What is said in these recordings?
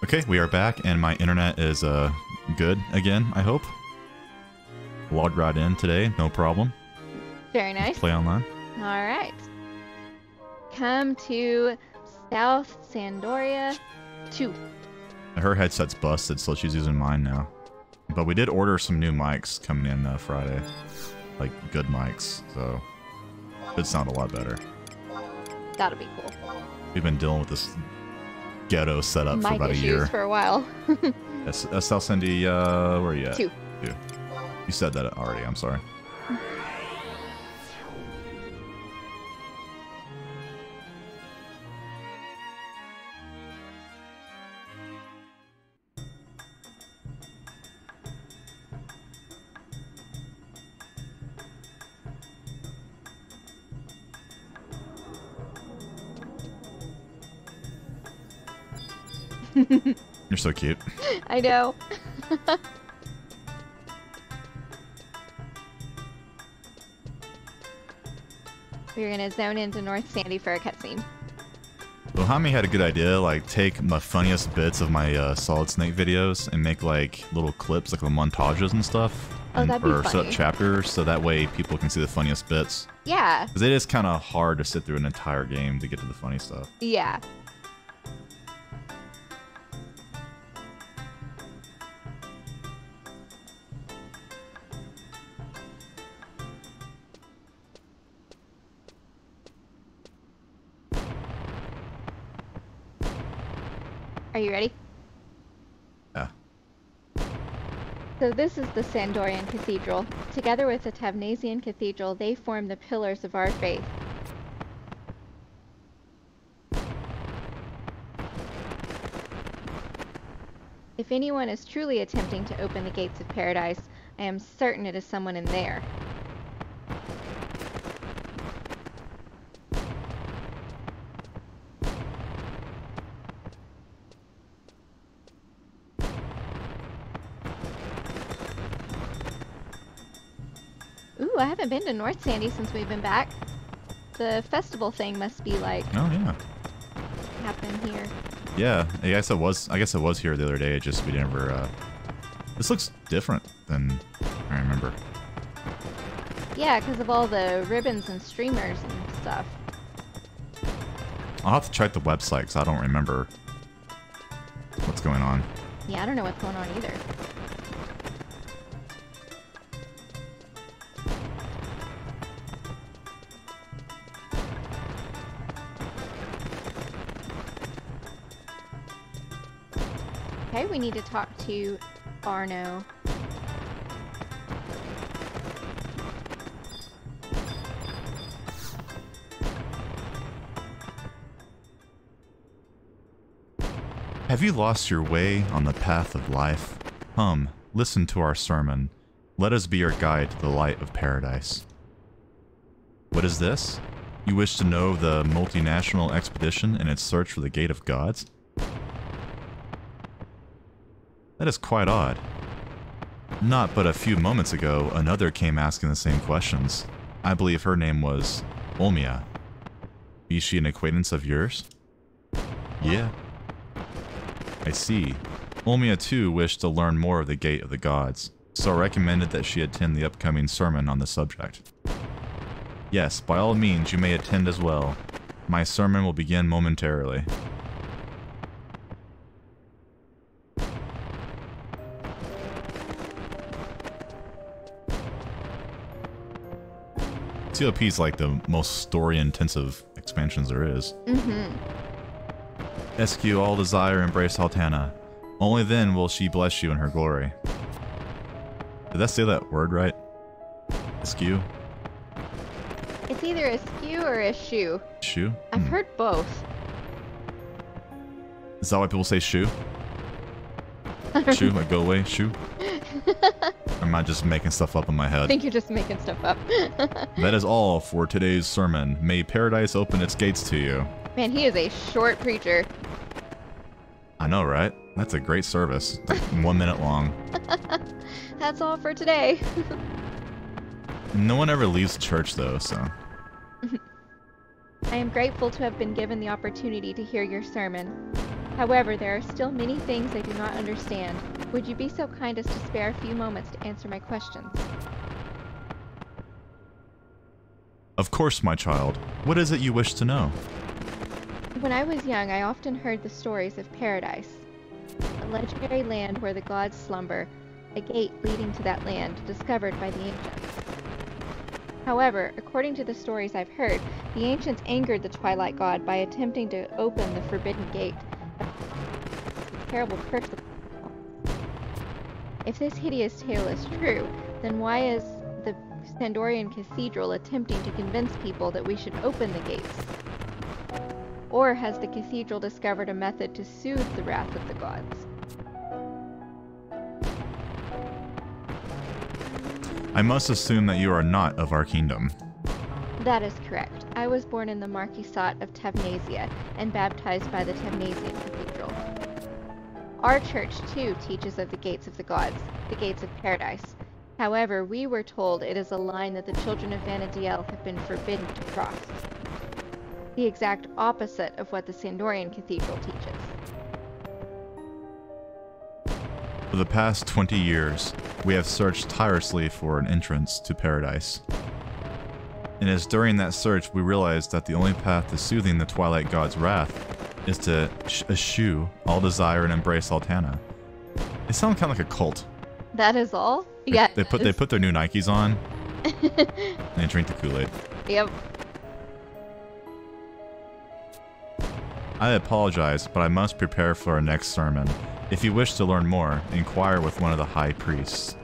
Okay, we are back, and my internet is good again, I hope. Logged right in today, no problem. Very nice. Play online. All right. Come to South Sandoria 2. Her headset's busted, so she's using mine now. But we did order some new mics coming in Friday. Like, good mics, so should sound a lot better. That'll be cool. We've been dealing with this ghetto setup for about a year. For a while. South Sandy, where are you at? 2. 2. You said that already, I'm sorry. You're so cute. I know. We're gonna zone into North Sandy for a cutscene. Well, Hami had a good idea, like take my funniest bits of my Solid Snake videos and make like little clips, like the montages and stuff. Oh, that'd be or funny. set up chapters so that way people can see the funniest bits. Yeah. Because it is kind of hard to sit through an entire game to get to the funny stuff. Yeah. Are you ready? Yeah. So this is the Sandorian Cathedral. Together with the Tavnasian Cathedral, they form the pillars of our faith. If anyone is truly attempting to open the gates of paradise, I am certain it is someone in there. Ooh, I haven't been to North Sandy since we've been back. The festival thing must be like Oh yeah. happening here. Yeah, I guess it was. I guess it was here the other day. It just we never. This looks different than I remember. Yeah, because of all the ribbons and streamers and stuff. I'll have to check the website because I don't remember what's going on. Yeah, I don't know what's going on either. Okay, we need to talk to Arno. Have you lost your way on the path of life? Come, listen to our sermon. Let us be your guide to the light of paradise. What is this? You wish to know the multinational expedition and its search for the Gate of Gods? That is quite odd. Not but a few moments ago, another came asking the same questions. I believe her name was Olmia. Is she an acquaintance of yours? Yeah. I see. Olmia too wished to learn more of the Gate of the Gods, so I recommended that she attend the upcoming sermon on the subject. Yes, by all means you may attend as well. My sermon will begin momentarily. COP is like the most story-intensive expansions there is. SQ all desire, embrace Altana. Only then will she bless you in her glory. Did I say that word right? SQ? It's either a skew or a shoe. Shoe? I've heard both. Is that why people say shoe? Shoe? Like go away? Shoe? Or am I just making stuff up in my I head? think you're just making stuff up. That is all for today's sermon. May paradise open its gates to you. Man, he is a short preacher. I know, right? That's a great service. Like 1 minute long. That's all for today. No one ever leaves church though, so. I am grateful to have been given the opportunity to hear your sermon. However, there are still many things I do not understand. Would you be so kind as to spare a few moments to answer my questions? Of course, my child. What is it you wish to know? When I was young, I often heard the stories of paradise, a legendary land where the gods slumber, a gate leading to that land discovered by the ancients. However, according to the stories I've heard, the ancients angered the Twilight God by attempting to open the forbidden gate. A terrible curse. If this hideous tale is true, then why is the Sandorian Cathedral attempting to convince people that we should open the gates? Or has the cathedral discovered a method to soothe the wrath of the gods? I must assume that you are not of our kingdom. That is correct. I was born in the Marquisate of Tavnasia and baptized by the Tavnasian Cathedral. Our church, too, teaches of the gates of the gods, the gates of paradise. However, we were told it is a line that the children of Vanadiel have been forbidden to cross. The exact opposite of what the Sandorian Cathedral teaches. For the past 20 years, we have searched tirelessly for an entrance to paradise. And it's during that search we realized that the only path to soothing the Twilight God's wrath is to eschew all desire and embrace Altana. It sounds kind of like a cult. That is all? Yeah. They put their new Nikes on and they drink the Kool-Aid. Yep. I apologize, but I must prepare for our next sermon. If you wish to learn more, inquire with one of the high priests.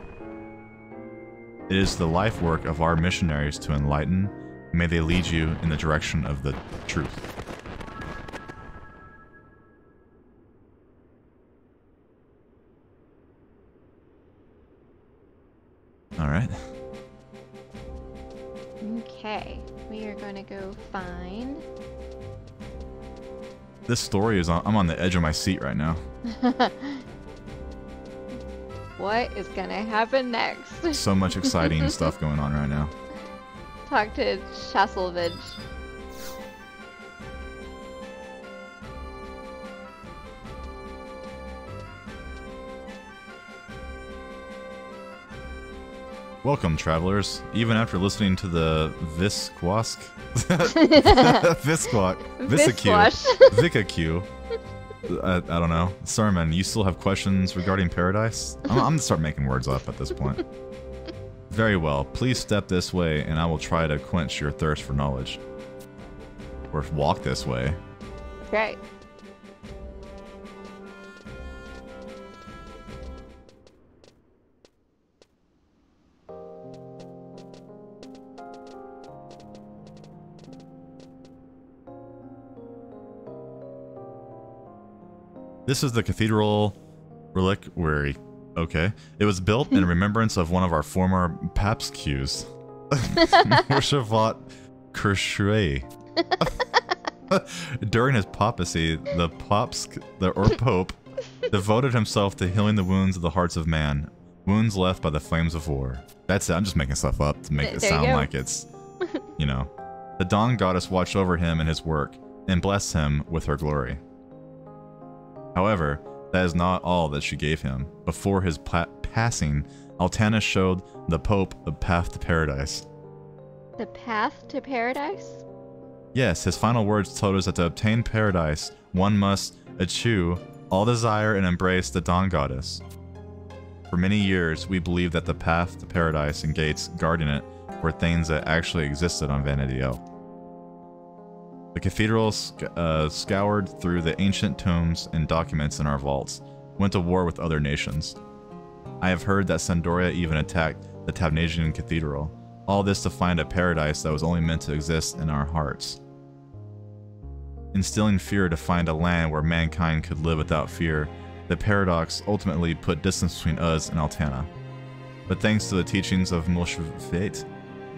It is the life work of our missionaries to enlighten. May they lead you in the direction of the truth. All right. Okay, we are going to go find... This story is I'm on the edge of my seat right now. What is going to happen next? So much exciting stuff going on right now. Talk to Chasselvich. Welcome, travelers. Even after listening to the Visquask, Vikaku, I don't know, sermon, you still have questions regarding paradise? I'm gonna start making words up at this point. Very well. Please step this way, and I will try to quench your thirst for knowledge. Or walk this way. Right. This is the cathedral reliquary. Okay. It was built in remembrance of one of our former papsques, Morshavat Kershue. During his papacy, the Pope devoted himself to healing the wounds of the hearts of man, wounds left by the flames of war. That's it. I'm just making stuff up to make it sound like it's, you know. The Dawn Goddess watched over him and his work, and blessed him with her glory. However, that is not all that she gave him. Before his passing, Altana showed the Pope the path to paradise. The path to paradise? Yes, his final words told us that to obtain paradise, one must eschew all desire and embrace the Dawn Goddess. For many years, we believed that the path to paradise and gates guarding it were things that actually existed on Vanadiel. The cathedral scoured through the ancient tombs and documents in our vaults, went to war with other nations. I have heard that Sandoria even attacked the Tavnasian Cathedral, all this to find a paradise that was only meant to exist in our hearts. Instilling fear to find a land where mankind could live without fear, the paradox ultimately put distance between us and Altana. But thanks to the teachings of Moshfate,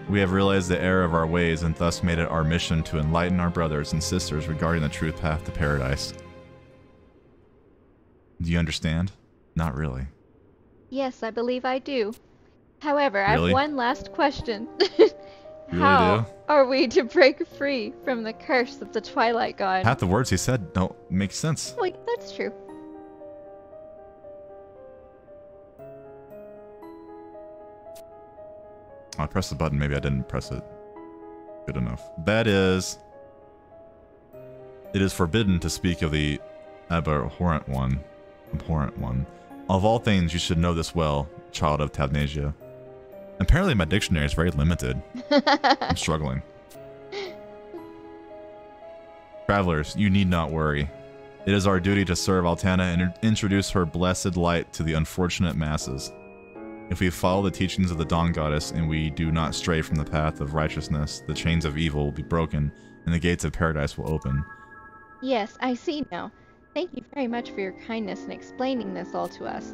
we have realized the error of our ways and thus made it our mission to enlighten our brothers and sisters regarding the true path to paradise. Do you understand? Not really. Yes, I believe I do. However, I Really? have one last question. You really How do? are we to break free from the curse of the Twilight God? Half the words he said don't make sense. Wait, that's true. I pressed the button. Maybe I didn't press it good enough. That is... It is forbidden to speak of the abhorrent one. Abhorrent one. Of all things, you should know this well, child of Tavnasia. Apparently my dictionary is very limited. I'm struggling. Travelers, you need not worry. It is our duty to serve Altana and introduce her blessed light to the unfortunate masses. If we follow the teachings of the Dawn Goddess and we do not stray from the path of righteousness, the chains of evil will be broken and the gates of paradise will open. Yes, I see now. Thank you very much for your kindness in explaining this all to us.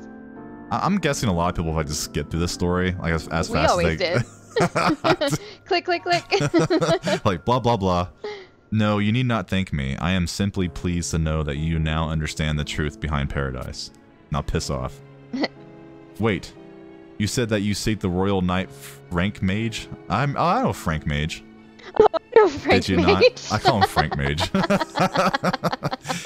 I'm guessing a lot of people if I just skip through this story, like as fast We always as they... did. Click, click, click. Like, blah, blah, blah. No, you need not thank me. I am simply pleased to know that you now understand the truth behind paradise. Now piss off. Wait. You said that you seek the Royal Knight Frank Mage? I know Frank Mage. Oh, no, Frank Did you Mage. not? I call him Frank Mage.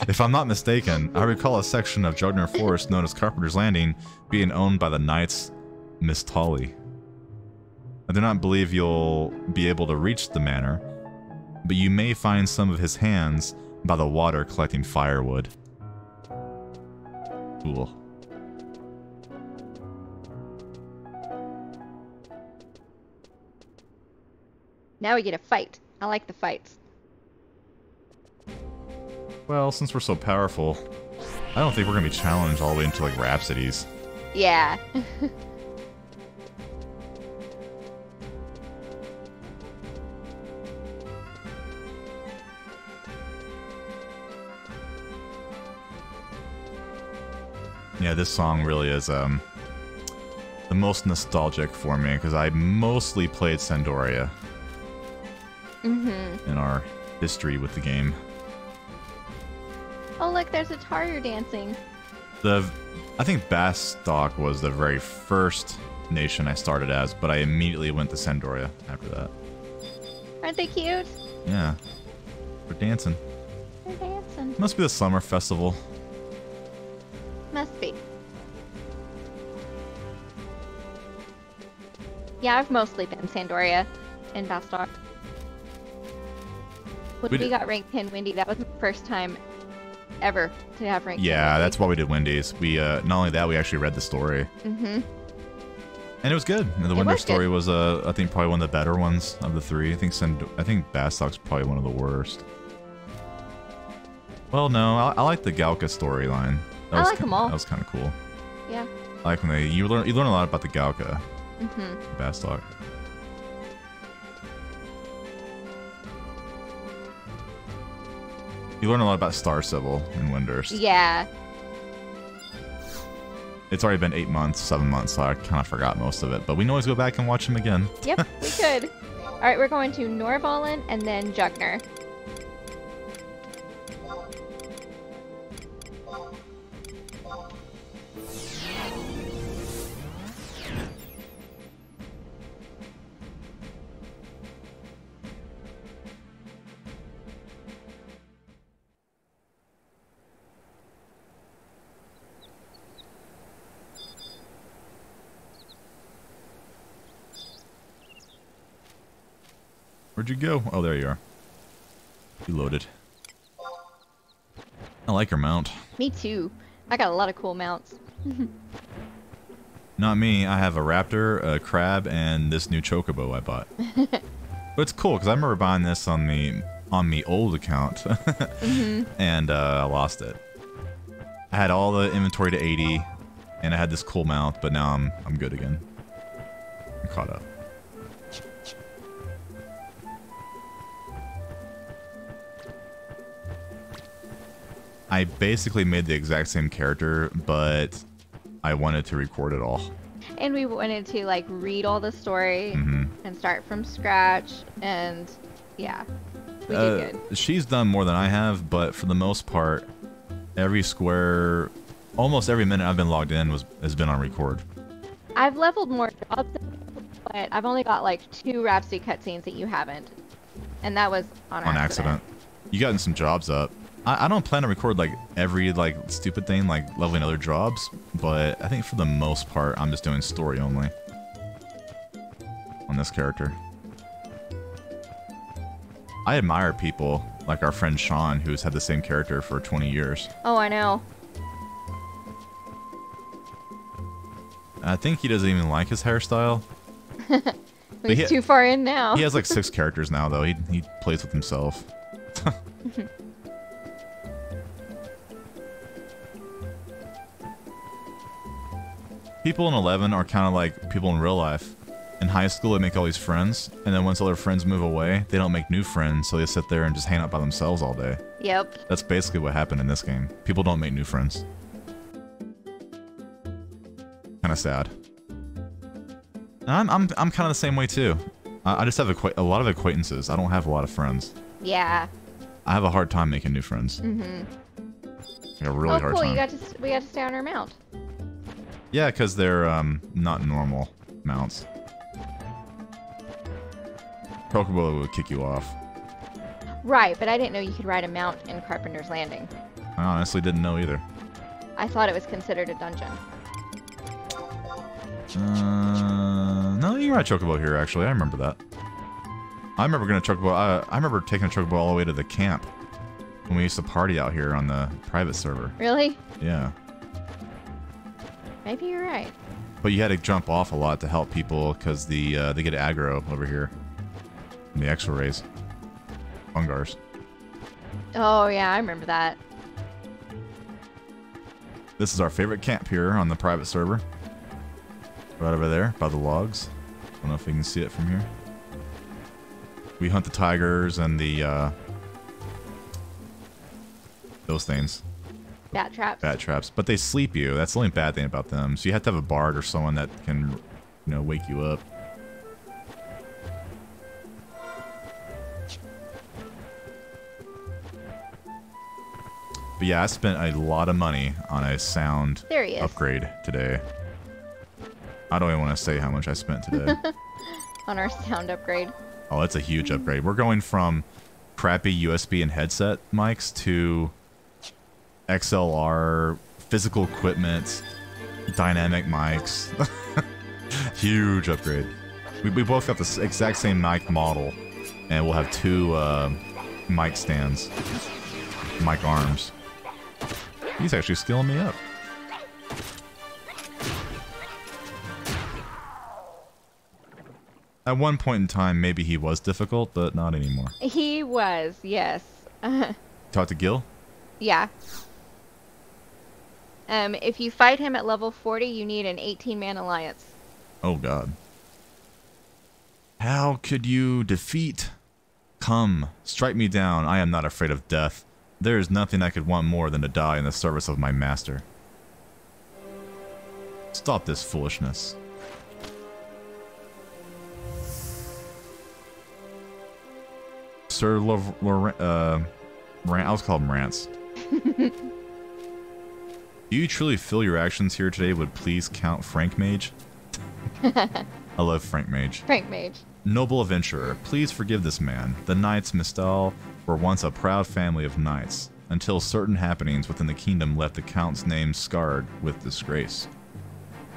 If I'm not mistaken, I recall a section of Jugner Forest known as Carpenter's Landing being owned by the Knights Miss Tolly. I do not believe you'll be able to reach the manor, but you may find some of his hands by the water collecting firewood. Cool. Now we get a fight. I like the fights. Well, since we're so powerful, I don't think we're gonna be challenged all the way into like Rhapsodies. Yeah. Yeah, this song really is the most nostalgic for me because I mostly played Sandoria in our history with the game. Oh, look, there's a Tartar dancing. I think Bastok was the very first nation I started as, but I immediately went to Sandoria after that. Aren't they cute? Yeah, we're dancing. They're dancing. Must be the summer festival. Must be. Yeah, I've mostly been Sandoria and Bastok. When we got ranked 10 Windy, that was my first time ever to have ranked 10 Yeah, Windy. that's why we did Wendy's. We not only that, we actually read the story. Mm-hmm. And it was good. And the Winder story was, I think, probably one of the better ones of the three. I think Bastok's probably one of the worst. Well, no, I like the Galka storyline. I like them all. That was kind of cool. Yeah. I like when you learn a lot about the Galka. Mm-hmm. Bastok. You learn a lot about Star Civil in Windurst. Yeah. It's already been 8 months, 7 months, so I kind of forgot most of it. But we can always go back and watch them again. Yep, we could. Alright, we're going to Norvalen and then Jugner. Where'd you go? Oh, there you are. You loaded. I like her mount. Me too. I got a lot of cool mounts. Not me. I have a raptor, a crab, and this new chocobo I bought. But it's cool because I remember buying this on the old account, and I lost it. I had all the inventory to 80, and I had this cool mount, but now I'm good again. I'm caught up. I basically made the exact same character, but I wanted to record it all. And we wanted to like read all the story and start from scratch, and yeah, we did good. She's done more than I have, but for the most part, every square, almost every minute I've been logged in has been on record. I've leveled more jobs than but I've only got like 2 Rhapsody cutscenes that you haven't. And that was on accident. You gotten some jobs up. I don't plan to record like every like stupid thing like leveling other jobs, but I think for the most part I'm just doing story only on this character. I admire people like our friend Sean, who's had the same character for 20 years. Oh, I know. I think he doesn't even like his hairstyle. He's too far in now. He has like 6 characters now, though. He plays with himself. People in 11 are kind of like people in real life. In high school, they make all these friends, and then once all their friends move away, they don't make new friends, so they sit there and just hang out by themselves all day. Yep. That's basically what happened in this game. People don't make new friends. Kind of sad. I'm kind of the same way too. I just have a lot of acquaintances. I don't have a lot of friends. Yeah. I have a hard time making new friends. Mm-hmm. Like a really hard cool. time. We got to stay on our mount. Yeah, because they're not normal mounts. Chocobo would kick you off. Right, but I didn't know you could ride a mount in Carpenter's Landing. I honestly didn't know either. I thought it was considered a dungeon. No, you can ride Chocobo here, actually. I remember that. I remember going to Chocobo. I remember taking a Chocobo all the way to the camp when we used to party out here on the private server. Really? Yeah. Maybe you're right. But you had to jump off a lot to help people because they get aggro over here. And the X-rays. Fungars. Oh, yeah, I remember that. This is our favorite camp here on the private server. Right over there, by the logs. Don't know if you can see it from here. We hunt the tigers and the, those things. Bat traps. Bat traps. But they sleep you. That's the only bad thing about them. So you have to have a bard or someone that can, you know, wake you up. But yeah, I spent a lot of money on a sound upgrade today. I don't even want to say how much I spent today. On our sound upgrade. Oh, that's a huge upgrade. We're going from crappy USB and headset mics to XLR, physical equipment, dynamic mics. Huge upgrade. We both got the exact same mic model, and we'll have 2 mic stands, mic arms. He's actually skilling me up. At one point in time, maybe he was difficult, but not anymore. He was, yes. Talk to Gil? Yeah. If you fight him at level 40, you need an 18-man alliance. Oh, God. How could you defeat? Come, strike me down. I am not afraid of death. There is nothing I could want more than to die in the service of my master. Stop this foolishness. Sir I was called Rants. Do you truly feel your actions here today would please count Frank Mage? I love Frank Mage. Frank Mage. Noble adventurer, please forgive this man. The Knights Mistal were once a proud family of knights, until certain happenings within the kingdom left the Count's name scarred with disgrace.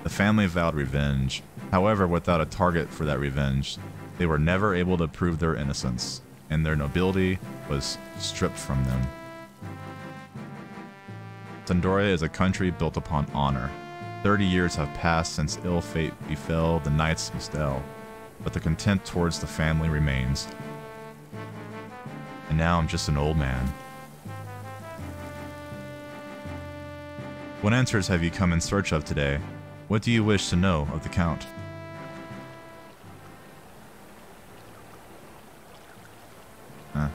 The family vowed revenge. However, without a target for that revenge, they were never able to prove their innocence, and their nobility was stripped from them. Sandoria is a country built upon honor. 30 years have passed since ill fate befell the Knights Mistal, but the contempt towards the family remains. And now I'm just an old man. What answers have you come in search of today? What do you wish to know of the Count?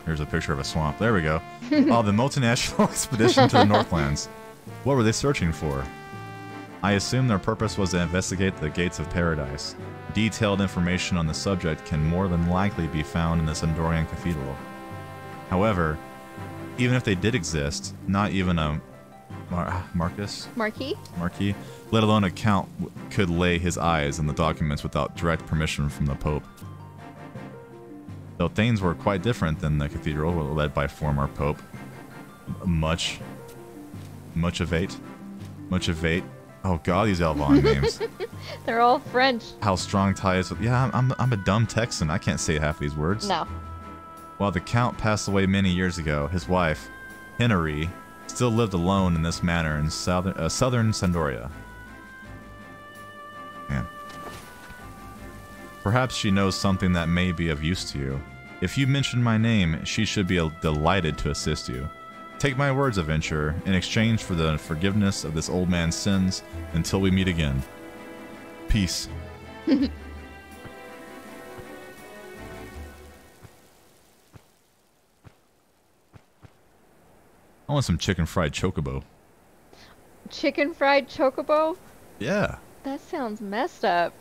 Here's a picture of a swamp. There we go. Oh, the multinational expedition to the Northlands. What were they searching for? I assume their purpose was to investigate the gates of paradise. Detailed information on the subject can more than likely be found in the Sandorian Cathedral. However, even if they did exist, not even a Marcus? Marquis? Marquis? Let alone a count could lay his eyes on the documents without direct permission from the Pope. Though things were quite different than the cathedral, led by former Pope Much of eight. Oh god, these Elvon names. They're all French. How strong ties. Yeah, I'm a dumb Texan. I can't say half these words. No. While the Count passed away many years ago, his wife, Henry, still lived alone in this manor in southern Sandoria. Man. Perhaps she knows something that may be of use to you. If you mention my name, she should be delighted to assist you. Take my words, adventurer, in exchange for the forgiveness of this old man's sins until we meet again. Peace. I want some chicken fried chocobo. Chicken fried chocobo? Yeah. That sounds messed up.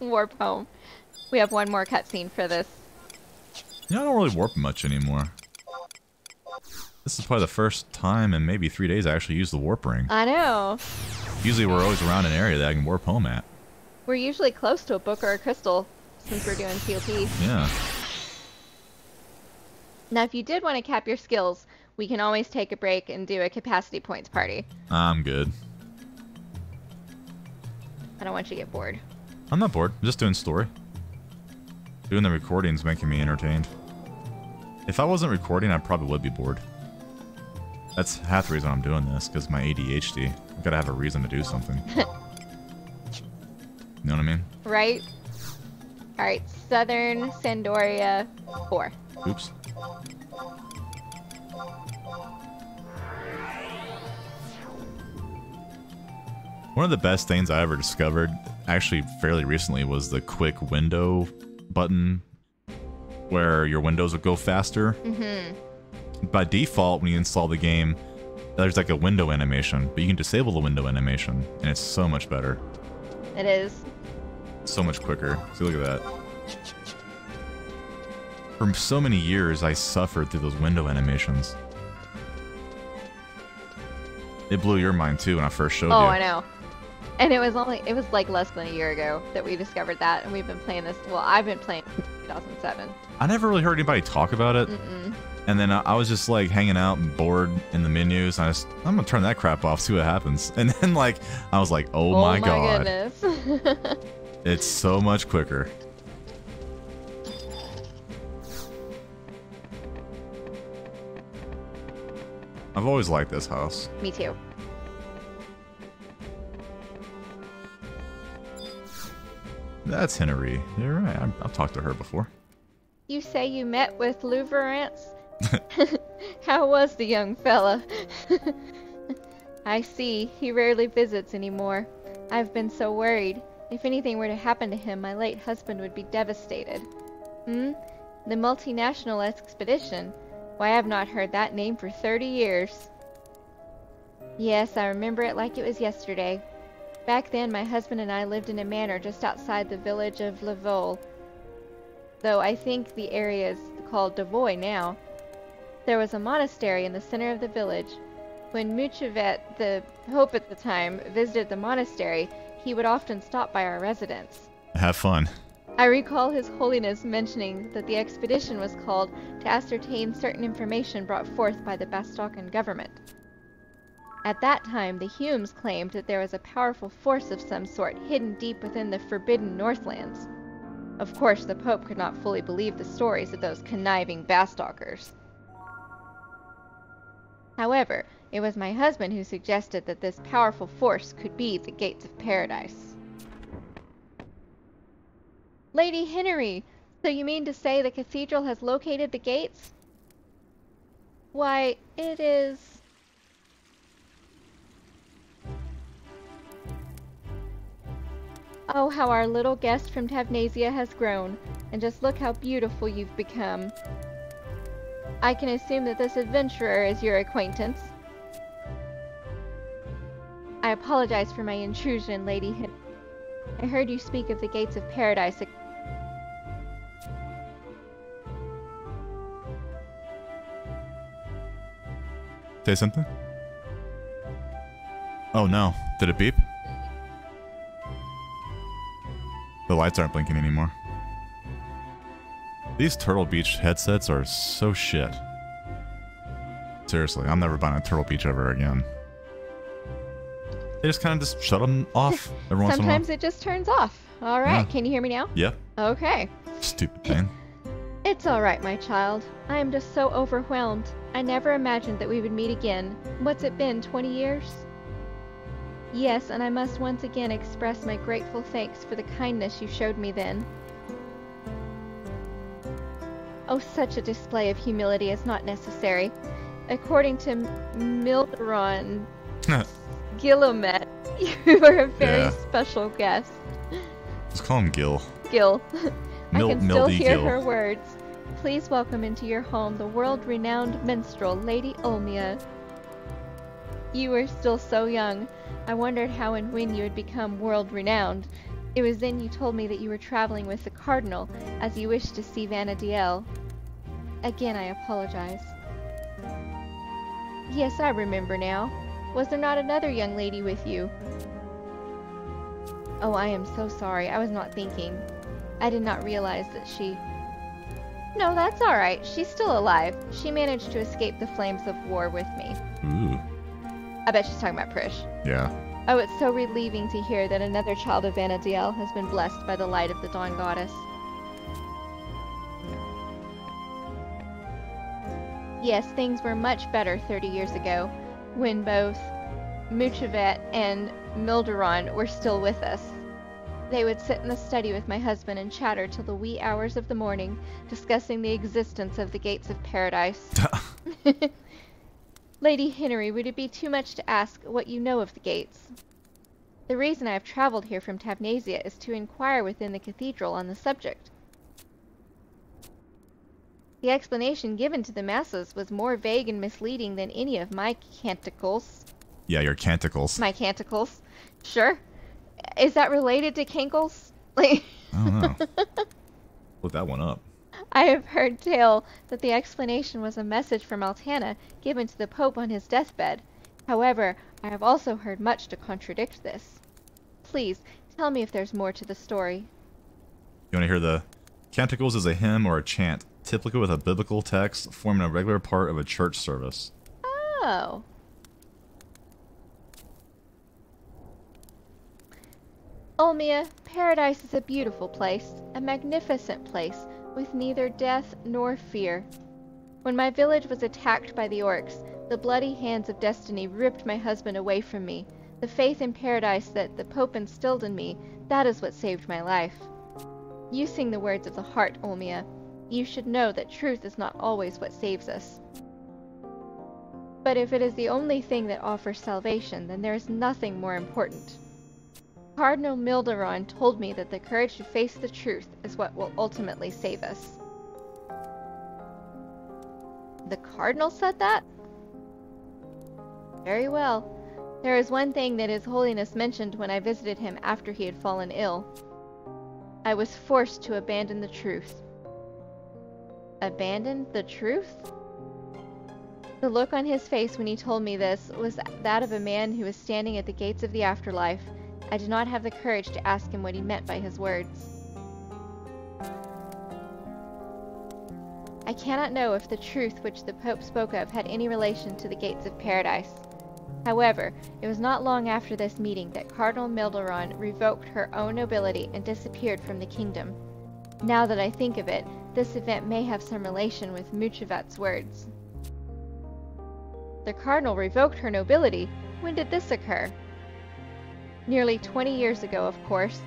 Warp home. We have one more cutscene for this. Yeah, I don't really warp much anymore. This is probably the first time in maybe 3 days I actually used the warp ring. I know. Usually we're always around an area that I can warp home at. We're usually close to a book or a crystal since we're doing POP. Yeah. Now, if you did want to cap your skills, we can always take a break and do a capacity points party. I'm good. I don't want you to get bored. I'm not bored. I'm just doing story. Doing the recording's making me entertained. If I wasn't recording, I probably would be bored. That's half the reason I'm doing this, because my ADHD. I've got to have a reason to do something. You know what I mean? Right? Alright, Southern Sandoria 4. Oops. One of the best things I ever discovered, actually fairly recently, was the quick window button where your windows would go faster. Mm-hmm. By default, when you install the game, there's like a window animation, but you can disable the window animation, and it's so much better. It is. So much quicker. See, look at that. For so many years, I suffered through those window animations. It blew your mind too when I first showed you. Oh, I know. And it was like less than a year ago that we discovered that, and we've been playing this. Well, I've been playing 2007. I never really heard anybody talk about it. Mm-mm. And then I was just like hanging out and bored in the menus. I'm gonna turn that crap off, see what happens. And then like I was like, oh my god, goodness. it's so much quicker. I've always liked this house. Me too. That's Henry. You're right. I've talked to her before. You say you met with Louverance? How was the young fella? I see. He rarely visits anymore. I've been so worried. If anything were to happen to him, my late husband would be devastated. The multinational expedition? Why, I've not heard that name for 30 years. Yes, I remember it like it was yesterday. Back then, my husband and I lived in a manor just outside the village of Lavole, though I think the area is called Devoy now. There was a monastery in the center of the village. When Muchevet, the pope at the time, visited the monastery, he would often stop by our residence. Have fun. I recall His Holiness mentioning that the expedition was called to ascertain certain information brought forth by the Bastocan government. At that time, the Humes claimed that there was a powerful force of some sort hidden deep within the forbidden Northlands. Of course, the Pope could not fully believe the stories of those conniving Bastokers. However, it was my husband who suggested that this powerful force could be the Gates of Paradise. Lady Henry, so you mean to say the cathedral has located the gates? Why, it is... Oh, how our little guest from Tavnasia has grown, and just look how beautiful you've become. I can assume that this adventurer is your acquaintance. I apologize for my intrusion, Lady Henry. I heard you speak of the Gates of Paradise. Say something? Oh no. Did it beep? The lights aren't blinking anymore. These Turtle Beach headsets are so shit. Seriously, I'm never buying a Turtle Beach ever again. They just kind of just shut them off every once in a while. Sometimes it just turns off. All right, Yeah. Can you hear me now? Yep. Okay. Stupid thing. It's all right, my child. I am just so overwhelmed. I never imagined that we would meet again. What's it been, 20 years? Yes, and I must once again express my grateful thanks for the kindness you showed me then. Oh, such a display of humility is not necessary. According to Milderon Gillimet, you are a very special guest. Just call him Gil. Gil. I can still Mildy hear Gil. her words. Please welcome into your home the world-renowned minstrel, Lady Olmia. You were still so young. I wondered how and when you had become world-renowned. It was then you told me that you were traveling with the Cardinal, as you wished to see Vanadiel. Again, I apologize. Yes, I remember now. Was there not another young lady with you? Oh, I am so sorry. I was not thinking. I did not realize that she... No, that's alright. She's still alive. She managed to escape the flames of war with me. Ooh. I bet she's talking about Prish. Yeah. Oh, it's so relieving to hear that another child of Vanadiel has been blessed by the light of the Dawn Goddess. Yes, things were much better 30 years ago, when both Muchevet and Milderon were still with us. They would sit in the study with my husband and chatter till the wee hours of the morning, discussing the existence of the gates of paradise. Lady Henry, would it be too much to ask what you know of the gates? The reason I have traveled here from Tavnasia is to inquire within the cathedral on the subject. The explanation given to the masses was more vague and misleading than any of my canticles. Yeah, your canticles. My canticles. Sure. Is that related to cankles? Like, I don't know. Look that one up. I have heard tell that the explanation was a message from Altana given to the Pope on his deathbed. However, I have also heard much to contradict this. Please, tell me if there's more to the story. You want to hear the... Canticles is a hymn or a chant, typically with a biblical text, forming a regular part of a church service. Oh. Olmia, paradise is a beautiful place, a magnificent place, with neither death nor fear. When my village was attacked by the orcs, the bloody hands of destiny ripped my husband away from me. The faith in paradise that the Pope instilled in me, that is what saved my life. You sing the words of the heart, Olmia. You should know that truth is not always what saves us. But if it is the only thing that offers salvation, then there is nothing more important. Cardinal Milderon told me that the courage to face the truth is what will ultimately save us. The Cardinal said that? Very well. There is one thing that His Holiness mentioned when I visited him after he had fallen ill. I was forced to abandon the truth. Abandon the truth? The look on his face when he told me this was that of a man who was standing at the gates of the afterlife. I did not have the courage to ask him what he meant by his words. I cannot know if the truth which the Pope spoke of had any relation to the gates of paradise. However, it was not long after this meeting that Cardinal Milderon revoked her own nobility and disappeared from the kingdom. Now that I think of it, this event may have some relation with Muchevet's words. The Cardinal revoked her nobility? When did this occur? Nearly 20 years ago, of course.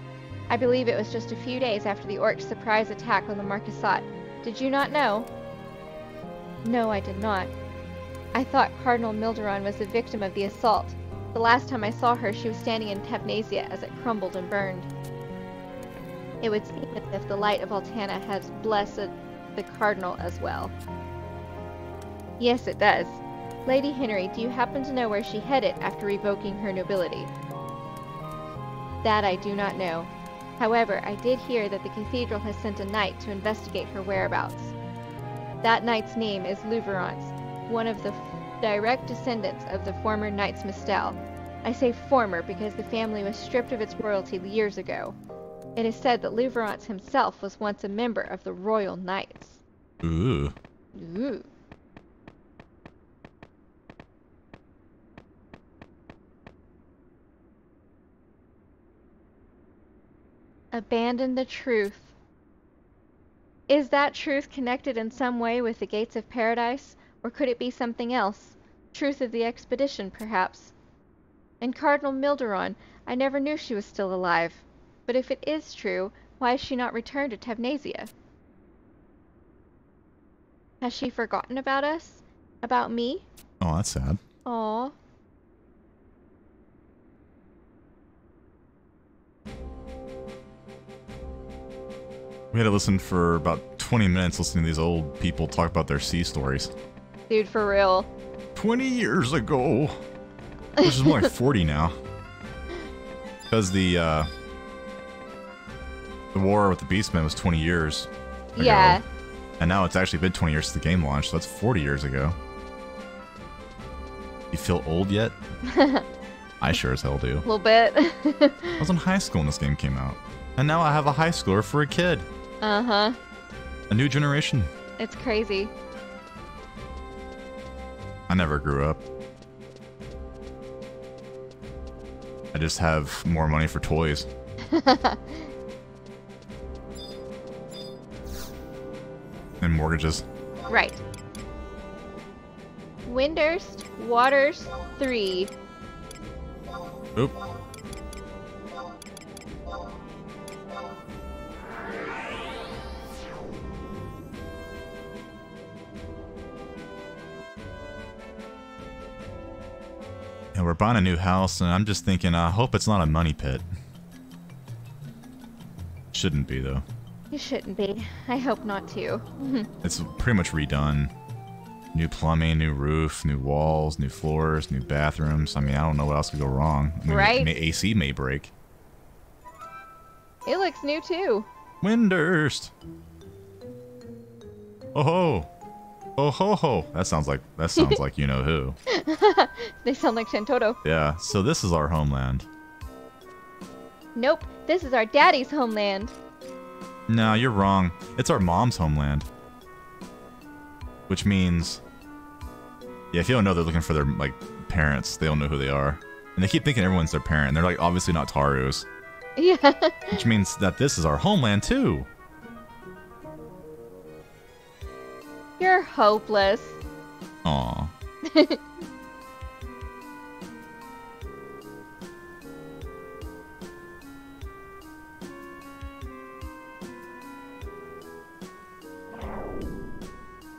I believe it was just a few days after the orcs' surprise attack on the Marquisate. Did you not know? No, I did not. I thought Cardinal Milderon was the victim of the assault. The last time I saw her, she was standing in Tavnasia as it crumbled and burned. It would seem as if the light of Altana has blessed the Cardinal as well. Yes, it does. Lady Henry, do you happen to know where she headed after revoking her nobility? That I do not know. However, I did hear that the cathedral has sent a knight to investigate her whereabouts. That knight's name is Louverance, one of the direct descendants of the former Knights Mistel. I say former because the family was stripped of its royalty years ago. It is said that Louverance himself was once a member of the Royal Knights. Ooh. Ooh. Abandon the truth. Is that truth connected in some way with the gates of paradise, or could it be something else? Truth of the expedition, perhaps. And Cardinal Milderon, I never knew she was still alive. But if it is true, why has she not returned to Tevnasia? Has she forgotten about us? About me? Oh, that's sad. Aww. We had to listen for about 20 minutes listening to these old people talk about their sea stories. Dude, for real. 20 years ago. Which is more like 40 now. Because the war with the Beastmen was 20 years ago. Yeah. And now it's actually been 20 years since the game launched, so that's 40 years ago. You feel old yet? I sure as hell do. A little bit. I was in high school when this game came out. And now I have a high schooler for a kid. Uh-huh. A new generation. It's crazy. I never grew up. I just have more money for toys. And mortgages. Right. Windurst, Waters, 3. Oop. And we're buying a new house, and I'm just thinking, I hope it's not a money pit. Shouldn't be, though. It shouldn't be. I hope not to. It's pretty much redone. New plumbing, new roof, new walls, new floors, new bathrooms. I mean, I don't know what else could go wrong. I mean, right? AC may break. It looks new, too. Windurst. Oh ho. Oh ho ho. That sounds like you know who. They sound like Shantotto. Yeah, so this is our homeland. Nope, this is our daddy's homeland. No, you're wrong. It's our mom's homeland. Which means... Yeah, if you don't know they're looking for their, like, parents, they don't know who they are. And they keep thinking everyone's their parent, and they're, like, obviously not Taru's. Yeah. Which means that this is our homeland, too. You're hopeless. Aw.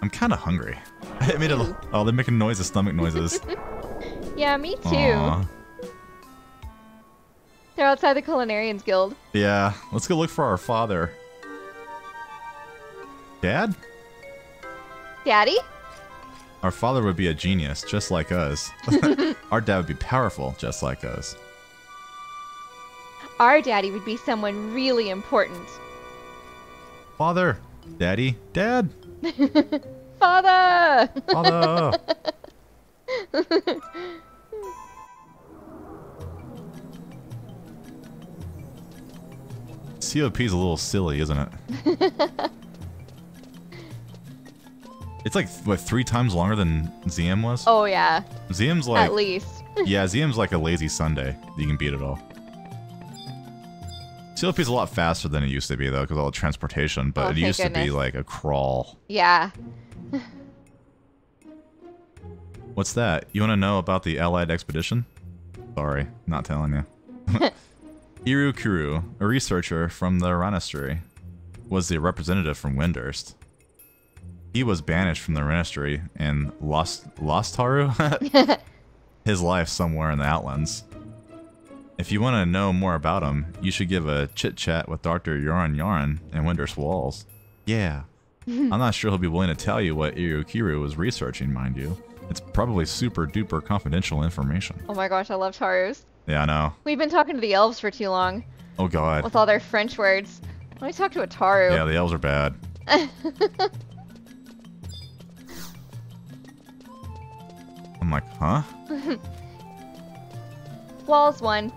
I'm kind of hungry. I made a... Oh, they're making noises, stomach noises. Yeah, me too. Aw. They're outside the Culinarians Guild. Yeah, let's go look for our father. Dad? Daddy? Our father would be a genius, just like us. Our dad would be powerful, just like us. Our daddy would be someone really important. Father. Daddy. Dad. Father! Father. COP's a little silly, isn't it? It's like, what, 3 times longer than ZM was? Oh, yeah. ZM's like... At least. Yeah, ZM's like a lazy Sunday. You can beat it all. CLP's a lot faster than it used to be, though, because of all the transportation, but Oh, it thank used to be goodness. like a crawl. Yeah. What's that? You want to know about the Allied expedition? Sorry, not telling you. Irukuru, a researcher from the Ranastery, was the representative from Windurst. He was banished from the Ranastery and lost Haru? His life somewhere in the Outlands. If you want to know more about him, you should give a chit-chat with Dr. Yoran in Windurst Walls. Yeah. I'm not sure he'll be willing to tell you what Irukuru was researching, mind you. It's probably super-duper confidential information. Oh my gosh, I love Taros. Yeah, I know. We've been talking to the elves for too long. Oh god. With all their French words. Let me talk to a Taru. Yeah, the elves are bad. I'm like, huh? Wall's one.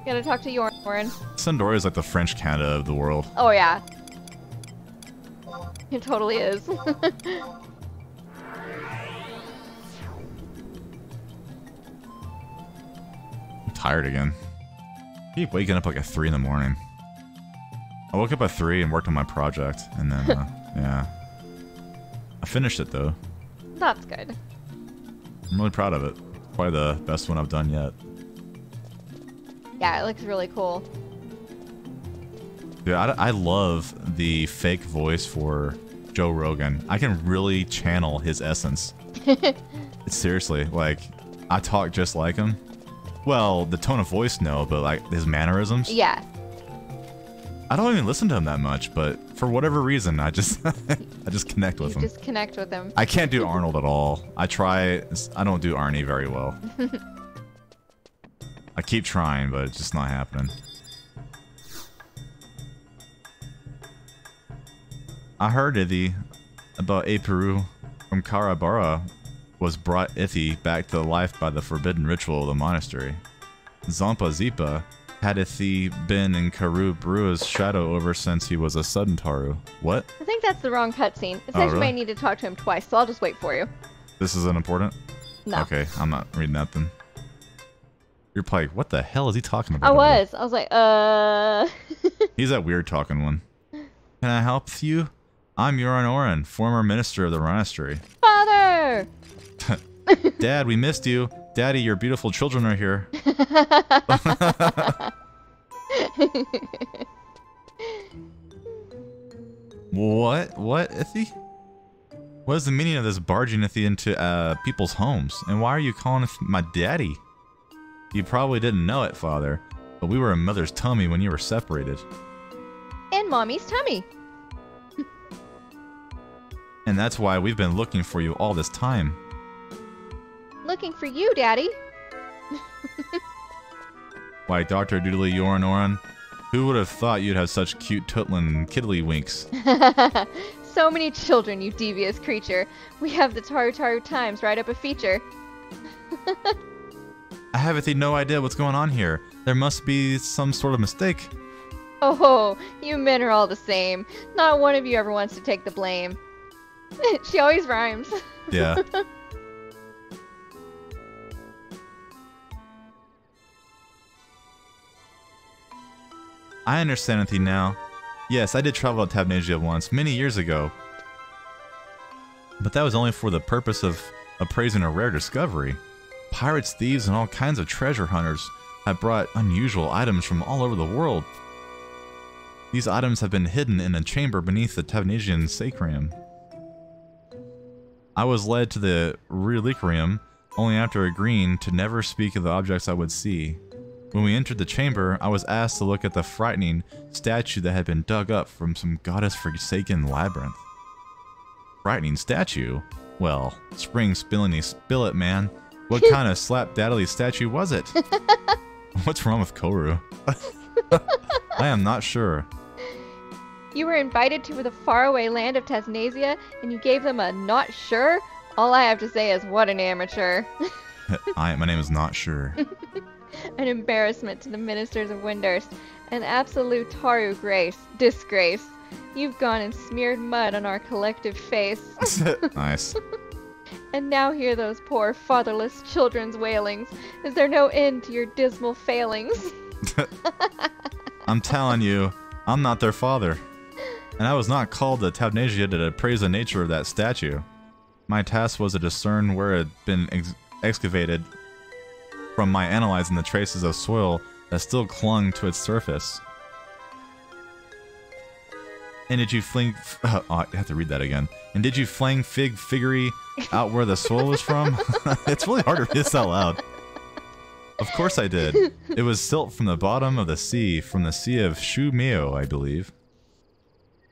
Gotta talk to Warren. Sandora is like the French Canada of the world. Oh, yeah. It totally is. I'm tired again. I keep waking up like at 3 in the morning. I woke up at 3 and worked on my project, and then, yeah. I finished it, though. That's good. I'm really proud of it. Probably the best one I've done yet. Yeah, it looks really cool. Dude, I love the fake voice for Joe Rogan. I can really channel his essence. Seriously, like, I talk just like him. Well, the tone of voice, no, but like his mannerisms. Yeah. I don't even listen to him that much, but for whatever reason, I just I just connect with him. Just connect with him. I can't do Arnold at all. I don't do Arnie very well. I keep trying, but it's just not happening. I heard Ithi about Peru from Karabara was brought Ithi back to life by the forbidden ritual of the monastery. Zampa Zipa had Ithi been in Karu Brua's shadow ever since he was a Sudentaru. What? I think that's the wrong cutscene. It says really? You may need to talk to him twice, so I'll just wait for you. This isn't important? No. Okay, I'm not reading that then. You're probably, what the hell is he talking about? I was like, He's that weird talking one. Can I help you? I'm Yoran Oren, former minister of the monastery. Father! Dad, we missed you. Daddy, your beautiful children are here. What? What, Ithi? What is the meaning of this barging Ithi into people's homes? And why are you calling Ithi my daddy? You probably didn't know it, Father, but we were in Mother's tummy when you were separated. In Mommy's tummy. And that's why we've been looking for you all this time. Looking for you, Daddy. Why, Dr. Doodly Yoran Oran, who would have thought you'd have such cute tootlin' kiddly winks? So many children, you devious creature. We have the Taru Taru Times write up a feature. I have no idea what's going on here. There must be some sort of mistake. Oh, you men are all the same. Not one of you ever wants to take the blame. She always rhymes. Yeah. I understand Ithi now. Yes, I did travel to Tabnasia once, many years ago. But that was only for the purpose of appraising a rare discovery. Pirates, thieves, and all kinds of treasure hunters have brought unusual items from all over the world. These items have been hidden in a chamber beneath the Tabnasian Sacrium. I was led to the Reliquarium only after agreeing to never speak of the objects I would see. When we entered the chamber, I was asked to look at the frightening statue that had been dug up from some goddess-forsaken labyrinth. Frightening statue? Well, spring spilliny spill it, man. What kind of slap-daddly statue was it? What's wrong with Koru? I am not sure. You were invited to the faraway land of Tasnasia, and you gave them a not sure? All I have to say is, what an amateur. My name is Not Sure. An embarrassment to the ministers of Windurst. An absolute Taru disgrace. You've gone and smeared mud on our collective face. Nice. And now hear those poor fatherless children's wailings. Is there no end to your dismal failings? I'm telling you, I'm not their father. And I was not called to Tabnasia to appraise the nature of that statue. My task was to discern where it had been excavated from my analyzing the traces of soil that still clung to its surface. And did you fling... Oh, I have to read that again. And did you fling figgery out where the soil was from? It's really hard to read this out loud. Of course I did. It was silt from the bottom of the sea, from the Sea of Shumeo, I believe.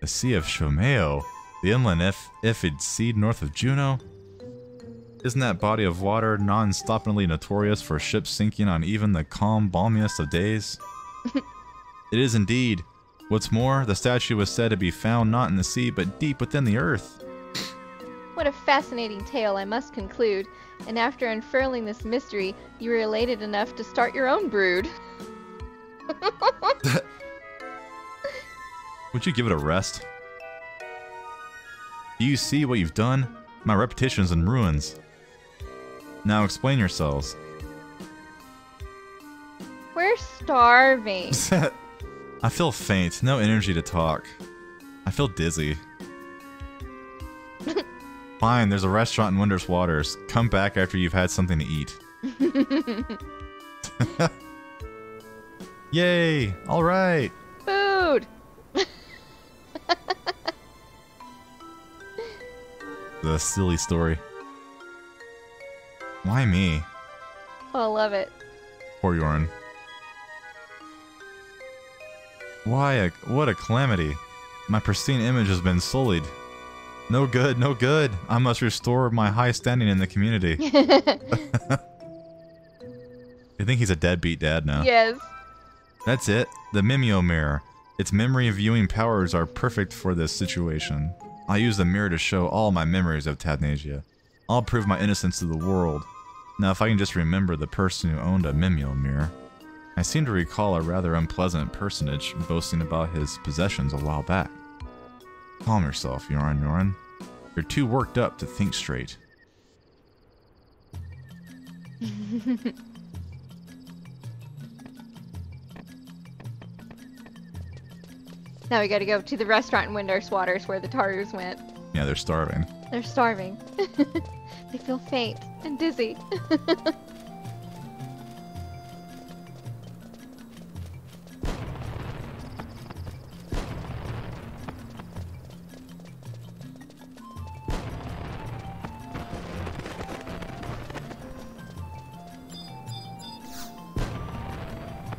The Sea of Shumeo? The inland Ifid Sea north of Juneau? Isn't that body of water non-stoppingly notorious for ships sinking on even the calm, balmiest of days? It is indeed. What's more, the statue was said to be found not in the sea, but deep within the earth. What a fascinating tale, I must conclude. and after unfurling this mystery, you were elated enough to start your own brood. Would you give it a rest? Do you see what you've done? My reputation is in ruins. Now explain yourselves. We're starving. I feel faint, no energy to talk. I feel dizzy. Fine, there's a restaurant in Wondrous Waters. Come back after you've had something to eat. Yay! Alright! Food! The silly story. Why me? Oh, I love it. Poor Yorin. Why, what a calamity. My pristine image has been sullied. No good, no good. I must restore my high standing in the community. You think he's a deadbeat dad now? Yes. That's it. The Mimeo mirror. Its memory viewing powers are perfect for this situation. I'll use the mirror to show all my memories of Tavnasia. I'll prove my innocence to the world. Now if I can just remember the person who owned a Mimeo mirror. I seem to recall a rather unpleasant personage boasting about his possessions a while back. Calm yourself, Yorin. You're too worked up to think straight. Now we gotta go to the restaurant in Wondrous Waters where the Tarus went. Yeah, they're starving. They're starving. They feel faint and dizzy.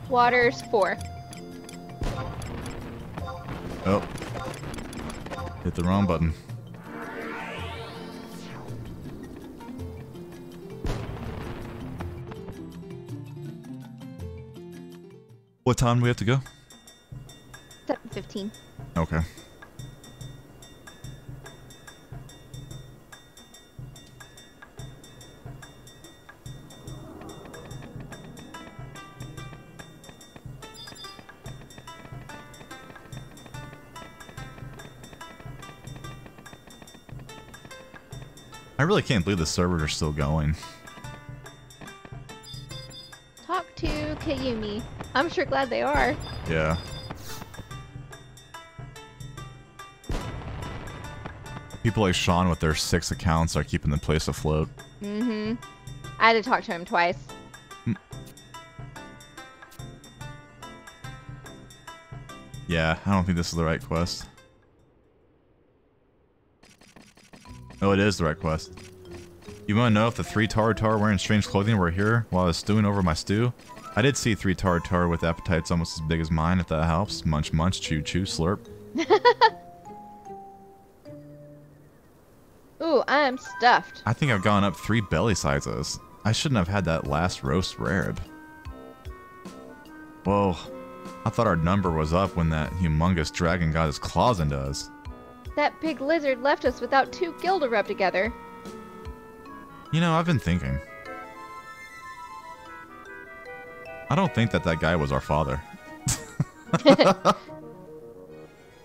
Waters 4. Oh. Hit the wrong button. What time do we have to go? 7:15. Okay. I really can't believe the servers are still going. Talk to Kayumi. I'm sure glad they are. Yeah. People like Sean with their 6 accounts are keeping the place afloat. Mm-hmm. I had to talk to him twice. Yeah, I don't think this is the right quest. Oh, it is the right quest. You want to know if the 3 Taru wearing strange clothing were here while I was stewing over my stew? I did see 3 Taru with appetites almost as big as mine, if that helps. Munch, munch, chew, chew, slurp. Ooh, I'm stuffed. I think I've gone up 3 belly sizes. I shouldn't have had that last roast rib. Whoa. I thought our number was up when that humongous dragon got his claws into us. That big lizard left us without 2 gil to rub together. You know, I've been thinking. I don't think that guy was our father.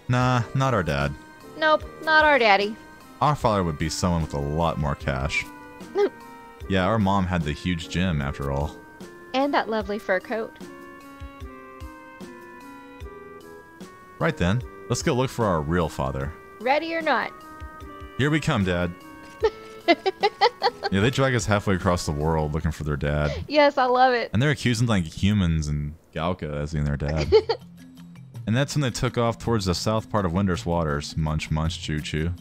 Nah, not our dad. Nope, not our daddy. Our father would be someone with a lot more cash. Yeah, our mom had the huge gym after all. And that lovely fur coat. Right then, let's go look for our real father. Ready or not. Here we come, Dad. Yeah, they drag us halfway across the world looking for their dad. Yes, I love it. And they're accusing like humans and Galka as being their dad. And that's when they took off towards the south part of Wondrous Waters. Munch, munch, chew, chew.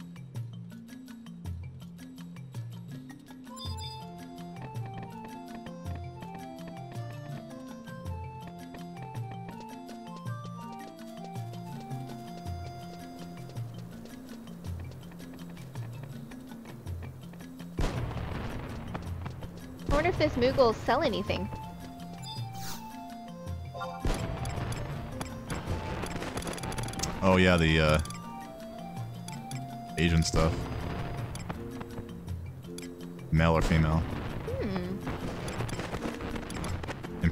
I wonder if this Moogle will sell anything. Oh yeah, the Asian stuff. Male or female?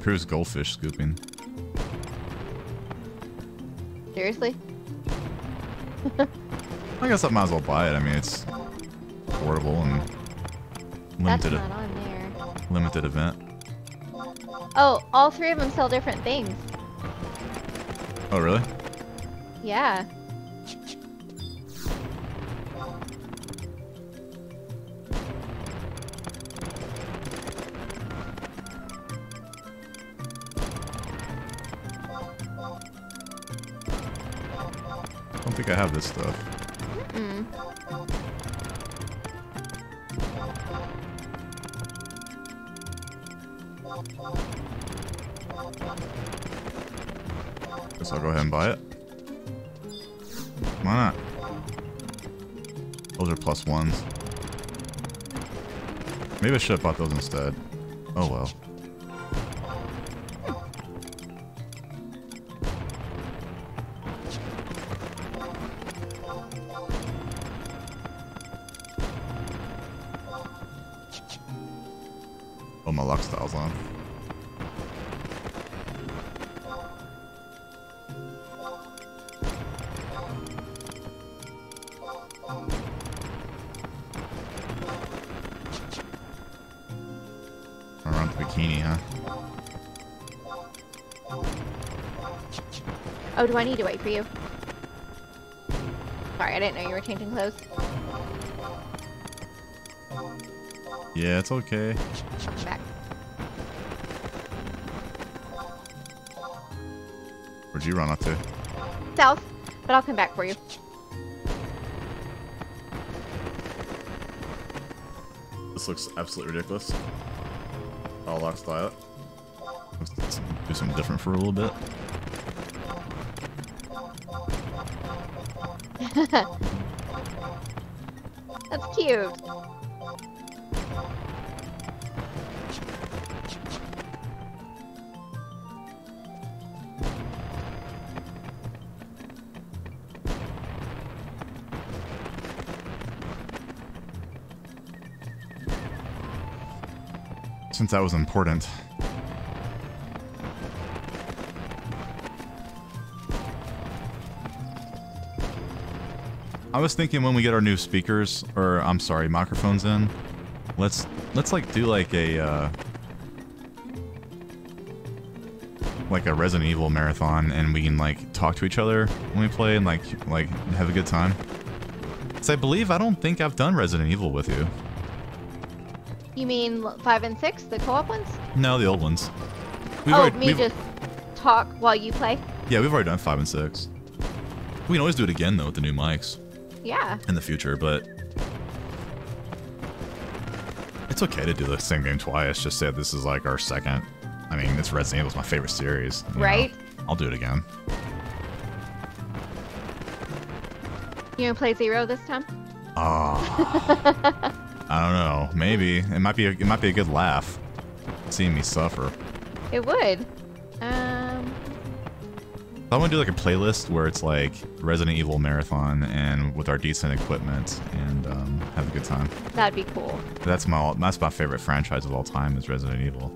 Improves goldfish scooping. Seriously? I guess I might as well buy it. I mean, it's affordable and limited. That's not on there. Limited event. Oh, all 3 of them sell different things. Oh, really? Yeah. I don't think I have this stuff. Mm-mm. Guess I'll go ahead and buy it. Why not? Those are +1s. Maybe I should have bought those instead. Oh well. Oh, my lock style's on. Around the bikini, huh? Oh, do I need to wait for you? Sorry, I didn't know you were changing clothes. Yeah, it's okay. I'll come back. Where'd you run up to? South, but I'll come back for you. This looks absolutely ridiculous. I'll lock style it. Let's do something different for a little bit. That's cute. Since that was important. I was thinking when we get our new speakers, or I'm sorry, microphones in, let's like do like a Resident Evil marathon, and we can like talk to each other when we play and like have a good time. 'Cause I don't think I've done Resident Evil with you. You mean 5 and 6, the co-op ones? No, the old ones. Just talk while you play? Yeah, we've already done 5 and 6. We can always do it again though with the new mics. Yeah. In the future, but it's okay to do the same game twice. Just say this is like our second. I mean, this Resident Evil's my favorite series. Right? I'll do it again. You gonna play 0 this time? Oh. I don't know. Maybe it might be a good laugh, seeing me suffer. It would. I want to do like a playlist where it's like Resident Evil marathon and with our decent equipment and have a good time. That'd be cool. That's my favorite franchise of all time is Resident Evil.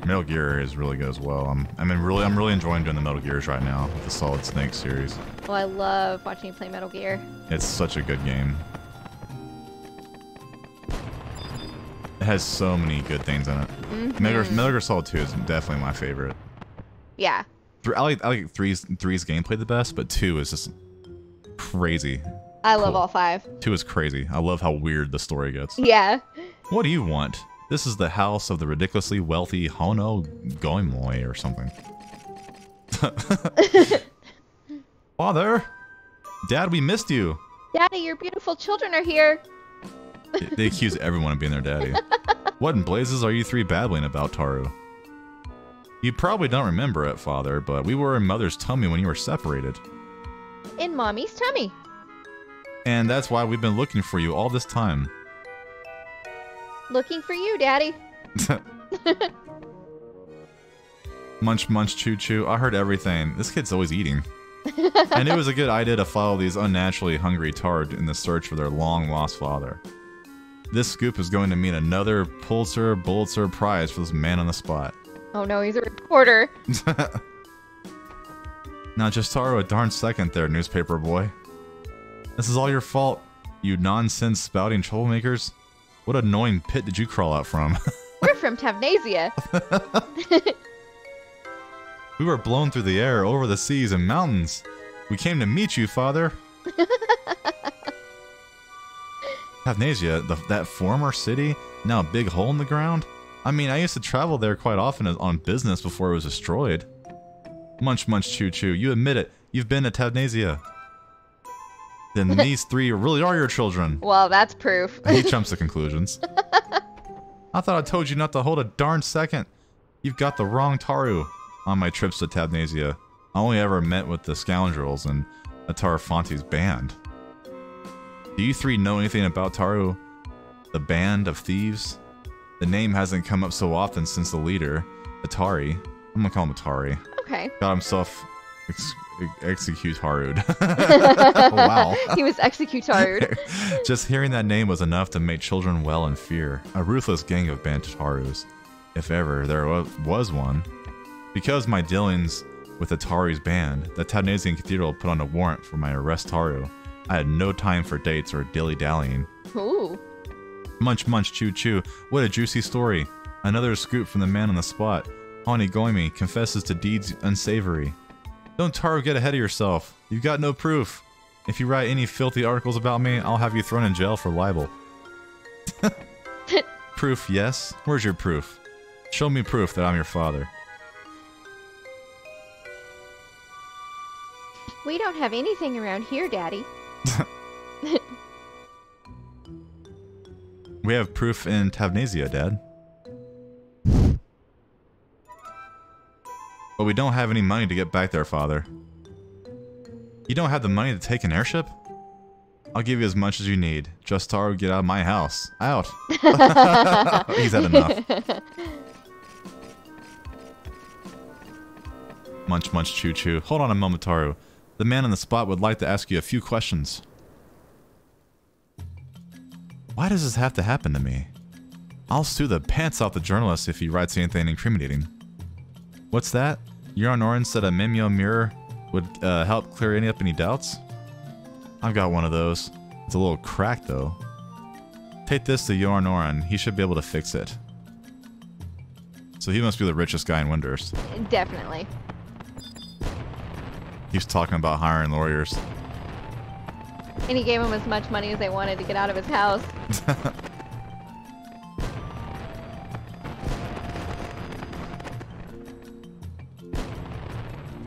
Metal Gear is really good as well. I'm really enjoying doing the Metal Gears right now with the Solid Snake series. Oh, I love watching you play Metal Gear. It's such a good game. It has so many good things in it. Mm-hmm. Metal Gear Solid 2 is definitely my favorite. Yeah. I like 3's gameplay the best, but 2 is just crazy. I love all 5. 2 is crazy. I love how weird the story gets. Yeah. What do you want? This is the house of the ridiculously wealthy Hono Goemoi or something. Father! Dad, we missed you! Daddy, your beautiful children are here! They accuse everyone of being their daddy. What in blazes are you 3 babbling about, Taru? You probably don't remember it, Father, but we were in Mother's tummy when you were separated. In Mommy's tummy. And that's why we've been looking for you all this time. Looking for you, Daddy. Munch, munch, choo, choo. I heard everything. This kid's always eating. And it was a good idea to follow these unnaturally hungry Tard in the search for their long-lost father. This scoop is going to mean another Pulitzer prize for this man on the spot. Oh no, he's a reporter. Now just sorrow a darn second there, newspaper boy. This is all your fault, you nonsense spouting troublemakers. What annoying pit did you crawl out from? We're from Tavnasia. We were blown through the air, over the seas and mountains. We came to meet you, father. Tavnasia, that former city, now a big hole in the ground? I mean, I used to travel there quite often on business before it was destroyed. Munch, munch, chew, chew. You admit it. You've been to Tavnasia. Then these three really are your children. Well, that's proof. He jumps to conclusions. I thought I told you not to hold a darn second. You've got the wrong Taru. On my trips to Tavnasia, I only ever met with the scoundrels and Atar Fonte's band. Do you three know anything about Taru? The band of thieves? The name hasn't come up so often since the leader, Atari, I'm gonna call him Atari, Okay. got himself executed. Oh, wow. He was executed. Just hearing that name was enough to make children well in fear. A ruthless gang of Bantarus, if ever there was one. Because of my dealings with Atari's band, the Tavnasian Cathedral put on a warrant for my arrest Taru. I had no time for dates or dilly-dallying. Ooh. Munch, munch, chew, chew. What a juicy story. Another scoop from the man on the spot. Hanigoimi confesses to deeds unsavory. Don't Taru get ahead of yourself. You've got no proof. If you write any filthy articles about me, I'll have you thrown in jail for libel. Proof, yes? Where's your proof? Show me proof that I'm your father. We don't have anything around here, Daddy. We have proof in Tavnasia, Dad. But we don't have any money to get back there, Father. You don't have the money to take an airship? I'll give you as much as you need. Just Taru, get out of my house. Out. He's had enough. Munch, munch, chew, chew. Hold on a moment, Taru. The man on the spot would like to ask you a few questions. Why does this have to happen to me? I'll sue the pants off the journalist if he writes anything incriminating. What's that? Yoranoran said a Mimyo mirror would help clear up any doubts? I've got one of those. It's a little cracked though. Take this to Yoranoran. He should be able to fix it. So he must be the richest guy in Windurst. Definitely. He's talking about hiring lawyers. And he gave him as much money as they wanted to get out of his house.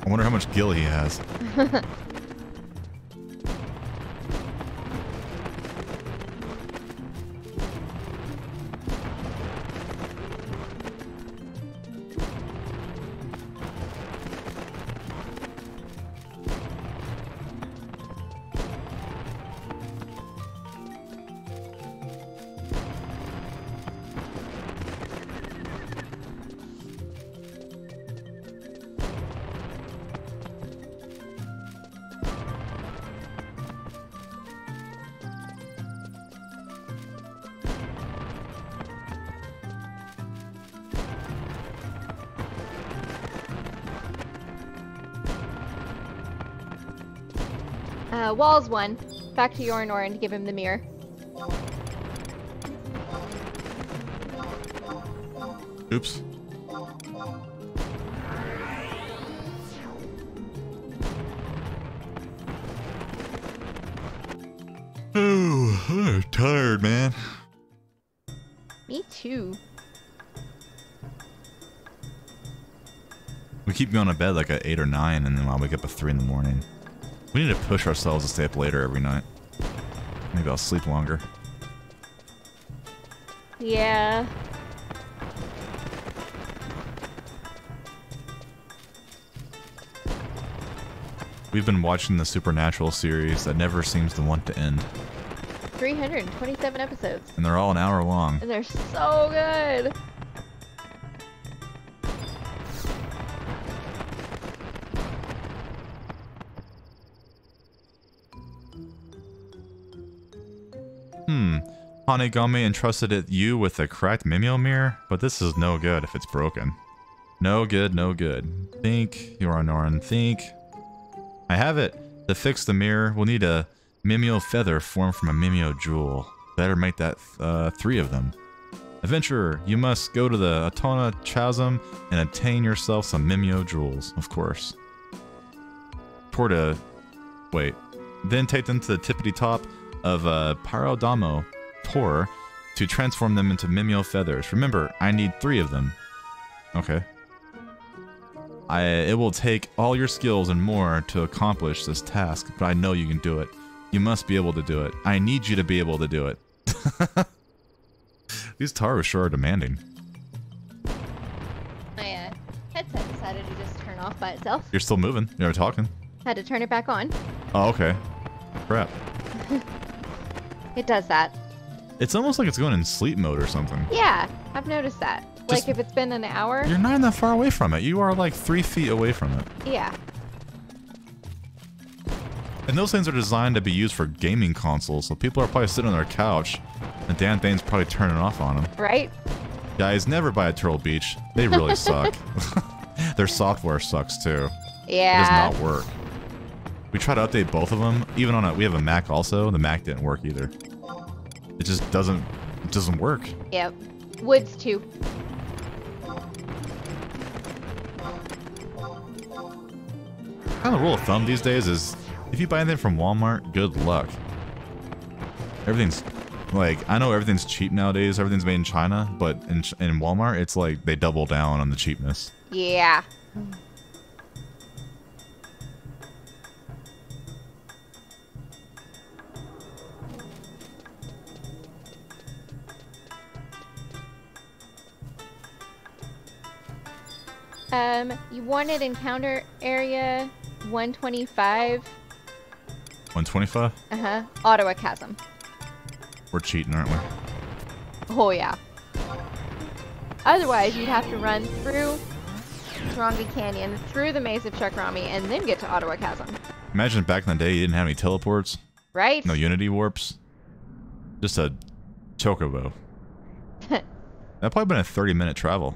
I wonder how much gil he has. Walls won. Back to Yoranoran to give him the mirror. Oops. Oh, I'm tired, man. Me too. We keep going to bed like at 8 or 9, and then I'll wake up at 3 in the morning. We need to push ourselves to stay up later every night. Maybe I'll sleep longer. Yeah. We've been watching the Supernatural series that never seems to want to end. 327 episodes. And they're all an hour long. And they're so good. Hanegami entrusted you with a cracked Mimyo mirror, but this is no good if it's broken. No good, no good. Think, Yoranoran, think. I have it. To fix the mirror, we'll need a Mimeo feather formed from a Mimeo jewel. Better make that 3 of them. Adventurer, you must go to the Atona Chasm and obtain yourself some Mimeo jewels, of course. Wait. Then take them to the tippity top of Parodamo Tor to transform them into Mimeo feathers. Remember, I need 3 of them. Okay. It will take all your skills and more to accomplish this task, but I know you can do it. You must be able to do it. I need you to be able to do it. These Taros sure are demanding. My headset decided to just turn off by itself. You're still moving. You're talking. Had to turn it back on. Oh, okay. Crap. It does that. It's almost like it's going in sleep mode or something. Yeah, I've noticed that. Like if it's been an hour. You're not that far away from it. You are like 3 feet away from it. Yeah. And those things are designed to be used for gaming consoles, so people are probably sitting on their couch, and damn thing's probably turning off on them. Right? Guys, never buy a Turtle Beach. They really suck. Their software sucks too. Yeah. It does not work. We tried to update both of them. Even on we have a Mac also. The Mac didn't work either. It just doesn't work. Yep. Woods too. Kind of rule of thumb these days is if you buy anything from Walmart, good luck. Everything's like, I know everything's cheap nowadays, everything's made in China, but in Walmart, it's like they double down on the cheapness. Yeah. You wanted encounter area 125. 125? Uh-huh. Ottawa Chasm. We're cheating, aren't we? Oh, yeah. Otherwise, you'd have to run through Taronga Canyon, through the Maze of Chakrami, and then get to Ottawa Chasm. Imagine back in the day you didn't have any teleports. Right? No Unity warps. Just a chocobo. That'd probably been a 30-minute travel.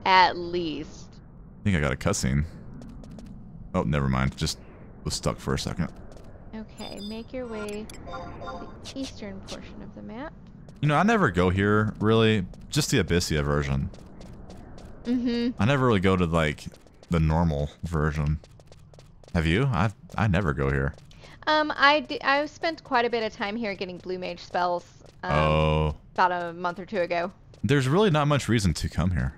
At least. I think I got a cutscene. Oh, never mind. Just was stuck for a second. Okay, make your way to the eastern portion of the map. You know, I never go here, really. Just the Abyssia version. Mm-hmm. I never really go to, like, the normal version. Have you? I never go here. I spent quite a bit of time here getting Blue Mage spells. About a month or 2 ago. There's really not much reason to come here.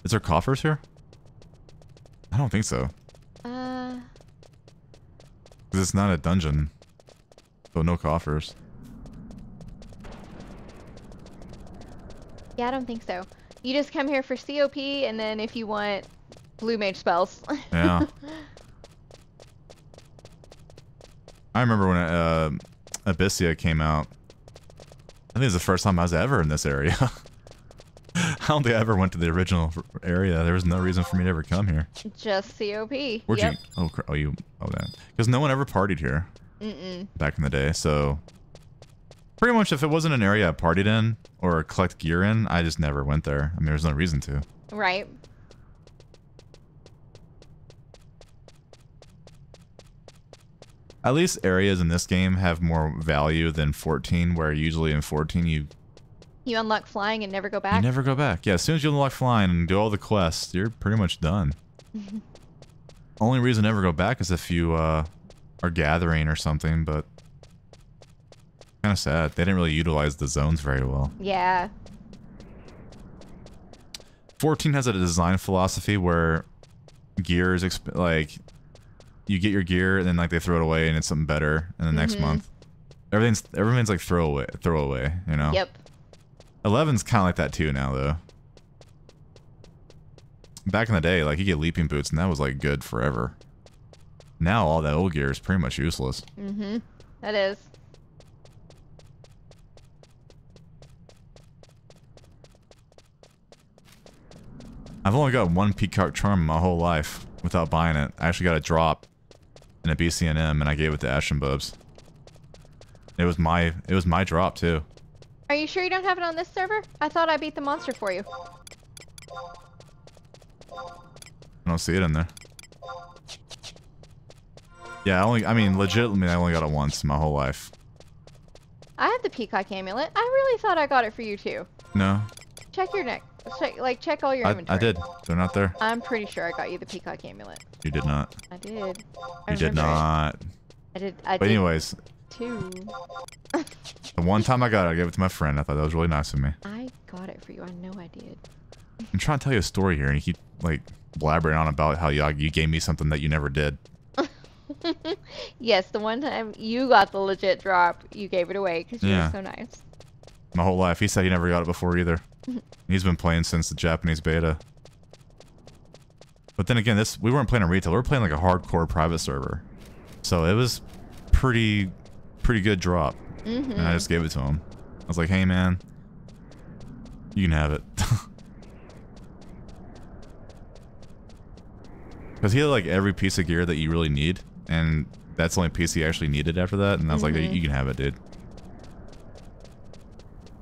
Is there coffers here? I don't think so. Because it's not a dungeon. So no coffers. Yeah, I don't think so. You just come here for COP, and then if you want Blue Mage spells. Yeah. I remember when Abyssia came out. I think it was the first time I was ever in this area. I don't think I ever went to the original area. There was no reason for me to ever come here. Just COP. Where'd you? Oh, that. Because no one ever partied here. Back in the day, so pretty much if it wasn't an area I partied in or collect gear in, I just never went there. I mean, there's no reason to. Right. At least areas in this game have more value than 14, where usually in 14 you unlock flying and never go back? You never go back. Yeah, as soon as you unlock flying and do all the quests, you're pretty much done. Only reason to ever go back is if you are gathering or something, but kind of sad. They didn't really utilize the zones very well. Yeah. 14 has a design philosophy where gear is like you get your gear and then like they throw it away and it's something better in the next month. Everything's like throw away, you know. Yep. 11's kind of like that too now though. Back in the day, like you get leaping boots and that was like good forever. Now all that old gear is pretty much useless. That is. I've only got one Peacock Charm my whole life without buying it. I actually got a drop in a BCNM and I gave it to Ashen Bubs. It was my drop too. Are you sure you don't have it on this server? I thought I beat the monster for you. I don't see it in there. Yeah, I mean, legitimately, I only got it once in my whole life. I have the peacock amulet. I really thought I got it for you too. No. Check your neck. Check all your inventory. I did. They're not there. I'm pretty sure I got you the peacock amulet. You did not. I did. You did not. I did. But anyways. Too. The one time I got it, I gave it to my friend. I thought that was really nice of me. I got it for you. I know I did. I'm trying to tell you a story here, and you keep, like, blabbering on about how you gave me something that you never did. Yes, the one time you got the legit drop, you gave it away because you were so nice. My whole life. He said he never got it before either. He's been playing since the Japanese beta. But then again, we weren't playing a retail. We were playing like a hardcore private server. So it was pretty good drop. And I just gave it to him. I was like, hey man, you can have it. Because he had like every piece of gear that you really need. And that's the only piece he actually needed after that. And I was like, you can have it, dude.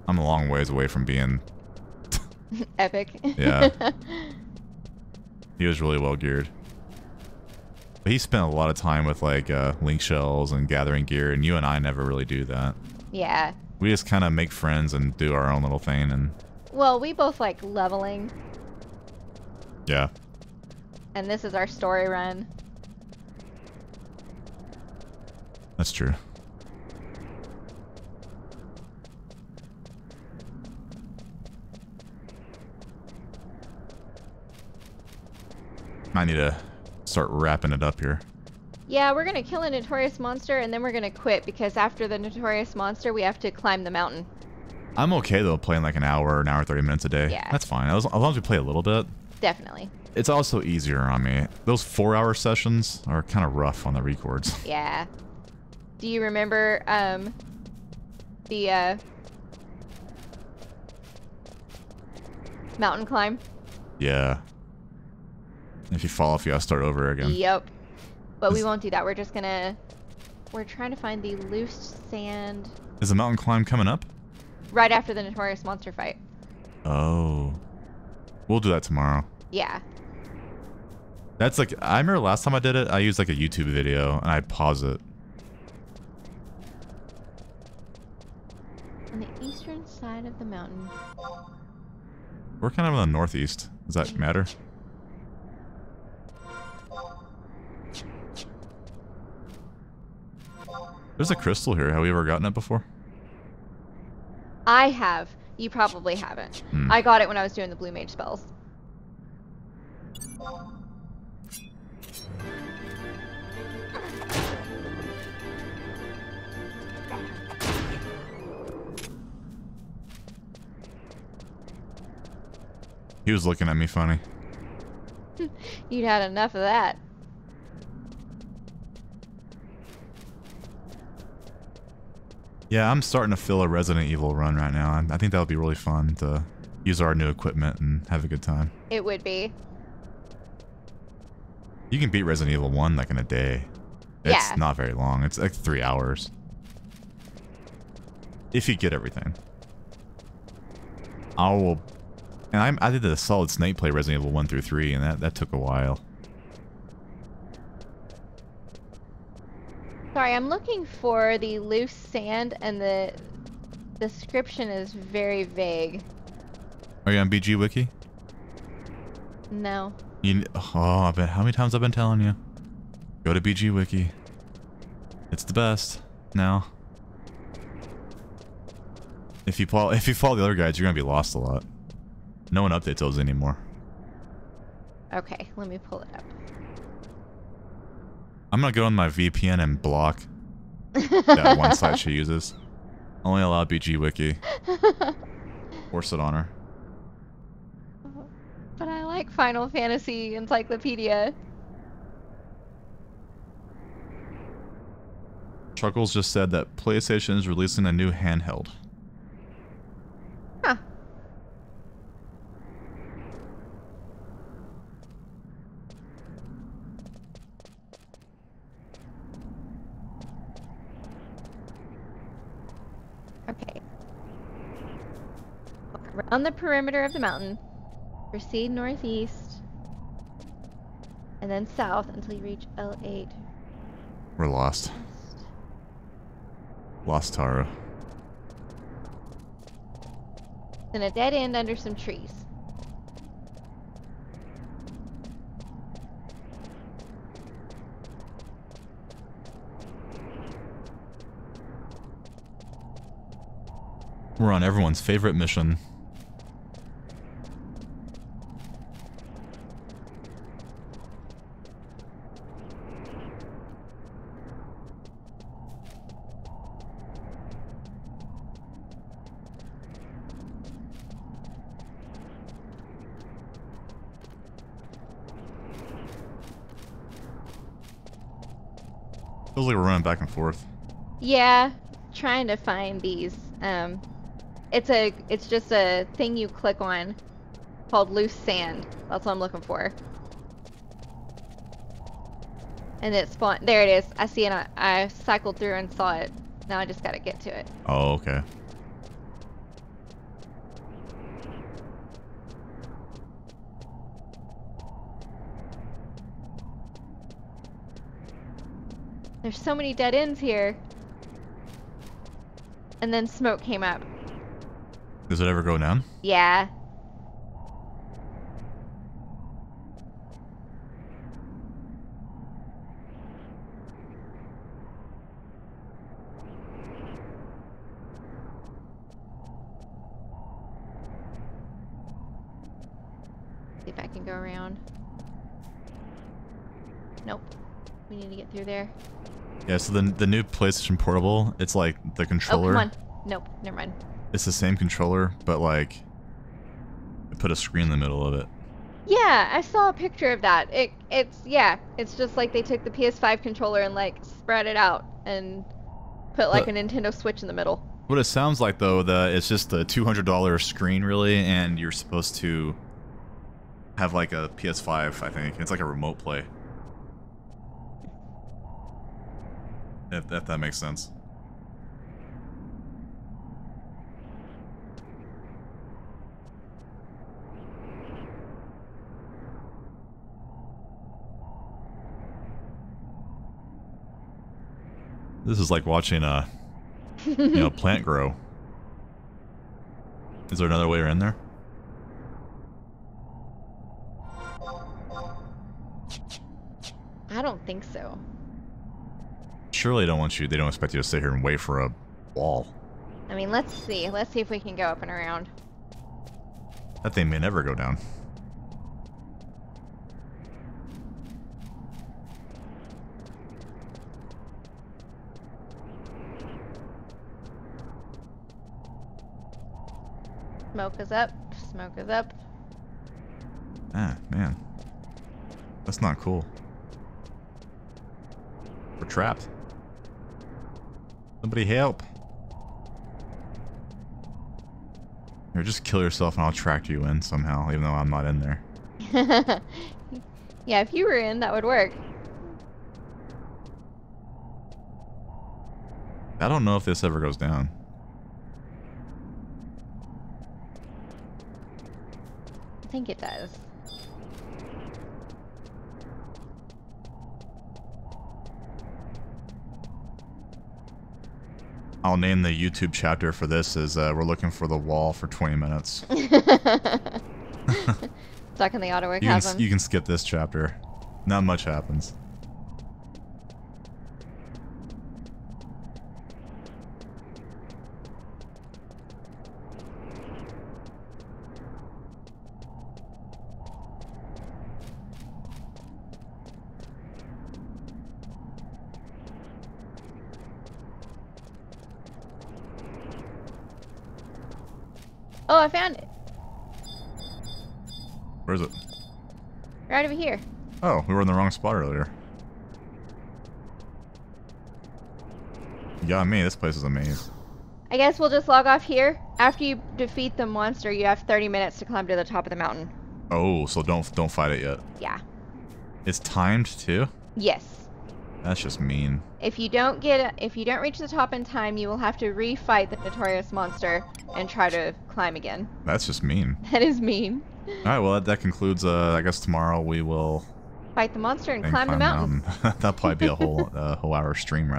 I'm a long ways away from being... epic. Yeah. He was really well geared. But he spent a lot of time with like link shells and gathering gear, and you and I never really do that. Yeah. We just kind of make friends and do our own little thing. And well, we both like leveling. Yeah. And this is our story run. That's true. I need to start wrapping it up here. Yeah, we're gonna kill a notorious monster and then we're gonna quit because after the notorious monster we have to climb the mountain. I'm okay though playing like an hour 30 minutes a day. Yeah. That's fine. As long as we play a little bit. Definitely. It's also easier on me. Those 4-hour sessions are kind of rough on the records. Yeah. Do you remember the mountain climb? Yeah. If you fall off, you gotta start over again. Yep. But we won't do that. We're just gonna... We're trying to find the loose sand... Is the mountain climb coming up? Right after the notorious monster fight. Oh. We'll do that tomorrow. Yeah. That's like... I remember last time I did it, I used like a YouTube video, and I'd pause it. On the eastern side of the mountain. We're kind of in the northeast. Does that matter? There's a crystal here. Have we ever gotten it before? I have. You probably haven't. I got it when I was doing the blue mage spells. He was looking at me funny. You'd had enough of that. Yeah, I'm starting to feel a Resident Evil run right now. I think that would be really fun to use our new equipment and have a good time. It would be. You can beat Resident Evil 1 like in a day. It's not very long. It's like 3 hours. If you get everything. I did the Solid Snake play Resident Evil 1 through 3, and that took a while. Sorry, I'm looking for the loose sand, and the description is very vague. Are you on BG Wiki? No. I bet how many times I've been telling you. Go to BG Wiki. It's the best now. If you follow the other guides, you're gonna be lost a lot. No one updates those anymore. Okay, let me pull it up. I'm gonna go on my VPN and block that one site she uses. Only allow BG Wiki. Force it on her. But I like Final Fantasy Encyclopedia. Chuckles just said that PlayStation is releasing a new handheld. Huh. Okay. Around the perimeter of the mountain. Proceed northeast. And then south until you reach L8. We're lost. Lost Tara. Then a dead end under some trees. We're on everyone's favorite mission. Feels like we're running back and forth. Yeah, trying to find these. It's just a thing you click on called loose sand. That's what I'm looking for. And it spawned. There it is. I see it. I cycled through and saw it. Now I just gotta get to it. Oh, okay. There's so many dead ends here. And then smoke came up. Does it ever go down? Yeah. See if I can go around. Nope. We need to get through there. Yeah, so the new PlayStation Portable, it's like the controller. Oh, come on. Nope, never mind. It's the same controller, but like, they put a screen in the middle of it. Yeah, I saw a picture of that. It's just like they took the PS5 controller and like spread it out and put like a Nintendo Switch in the middle. What it sounds like though, it's just a $200 screen really, and you're supposed to have like a PS5, I think. It's like a remote play. If that makes sense. This is like watching a, plant grow. Is there another way in there? I don't think so. Surely they don't expect you to sit here and wait for a wall. I mean, let's see. Let's see if we can go up and around. That thing may never go down. Smoke is up. Smoke is up. Ah, man. That's not cool. We're trapped. Somebody help. Or just kill yourself and I'll track you in somehow, even though I'm not in there. Yeah, if you were in, that would work. I don't know if this ever goes down. I think it does. I'll name the YouTube chapter for this as we're looking for the wall for 20 minutes. Stuck in the autowork chasm. You can skip this chapter. Not much happens. Oh, I found it. Where is it? Right over here. Oh, we were in the wrong spot earlier. You got me. This place is a maze. I guess we'll just log off here. After you defeat the monster, you have 30 minutes to climb to the top of the mountain. Oh, so don't fight it yet. Yeah. It's timed too? Yes. That's just mean. If you don't reach the top in time, you will have to refight the notorious monster and try to climb again. That's just mean. That is mean. Alright, well, that concludes, I guess tomorrow we will... Fight the monster and climb the mountain. That'll probably be a whole hour stream, right?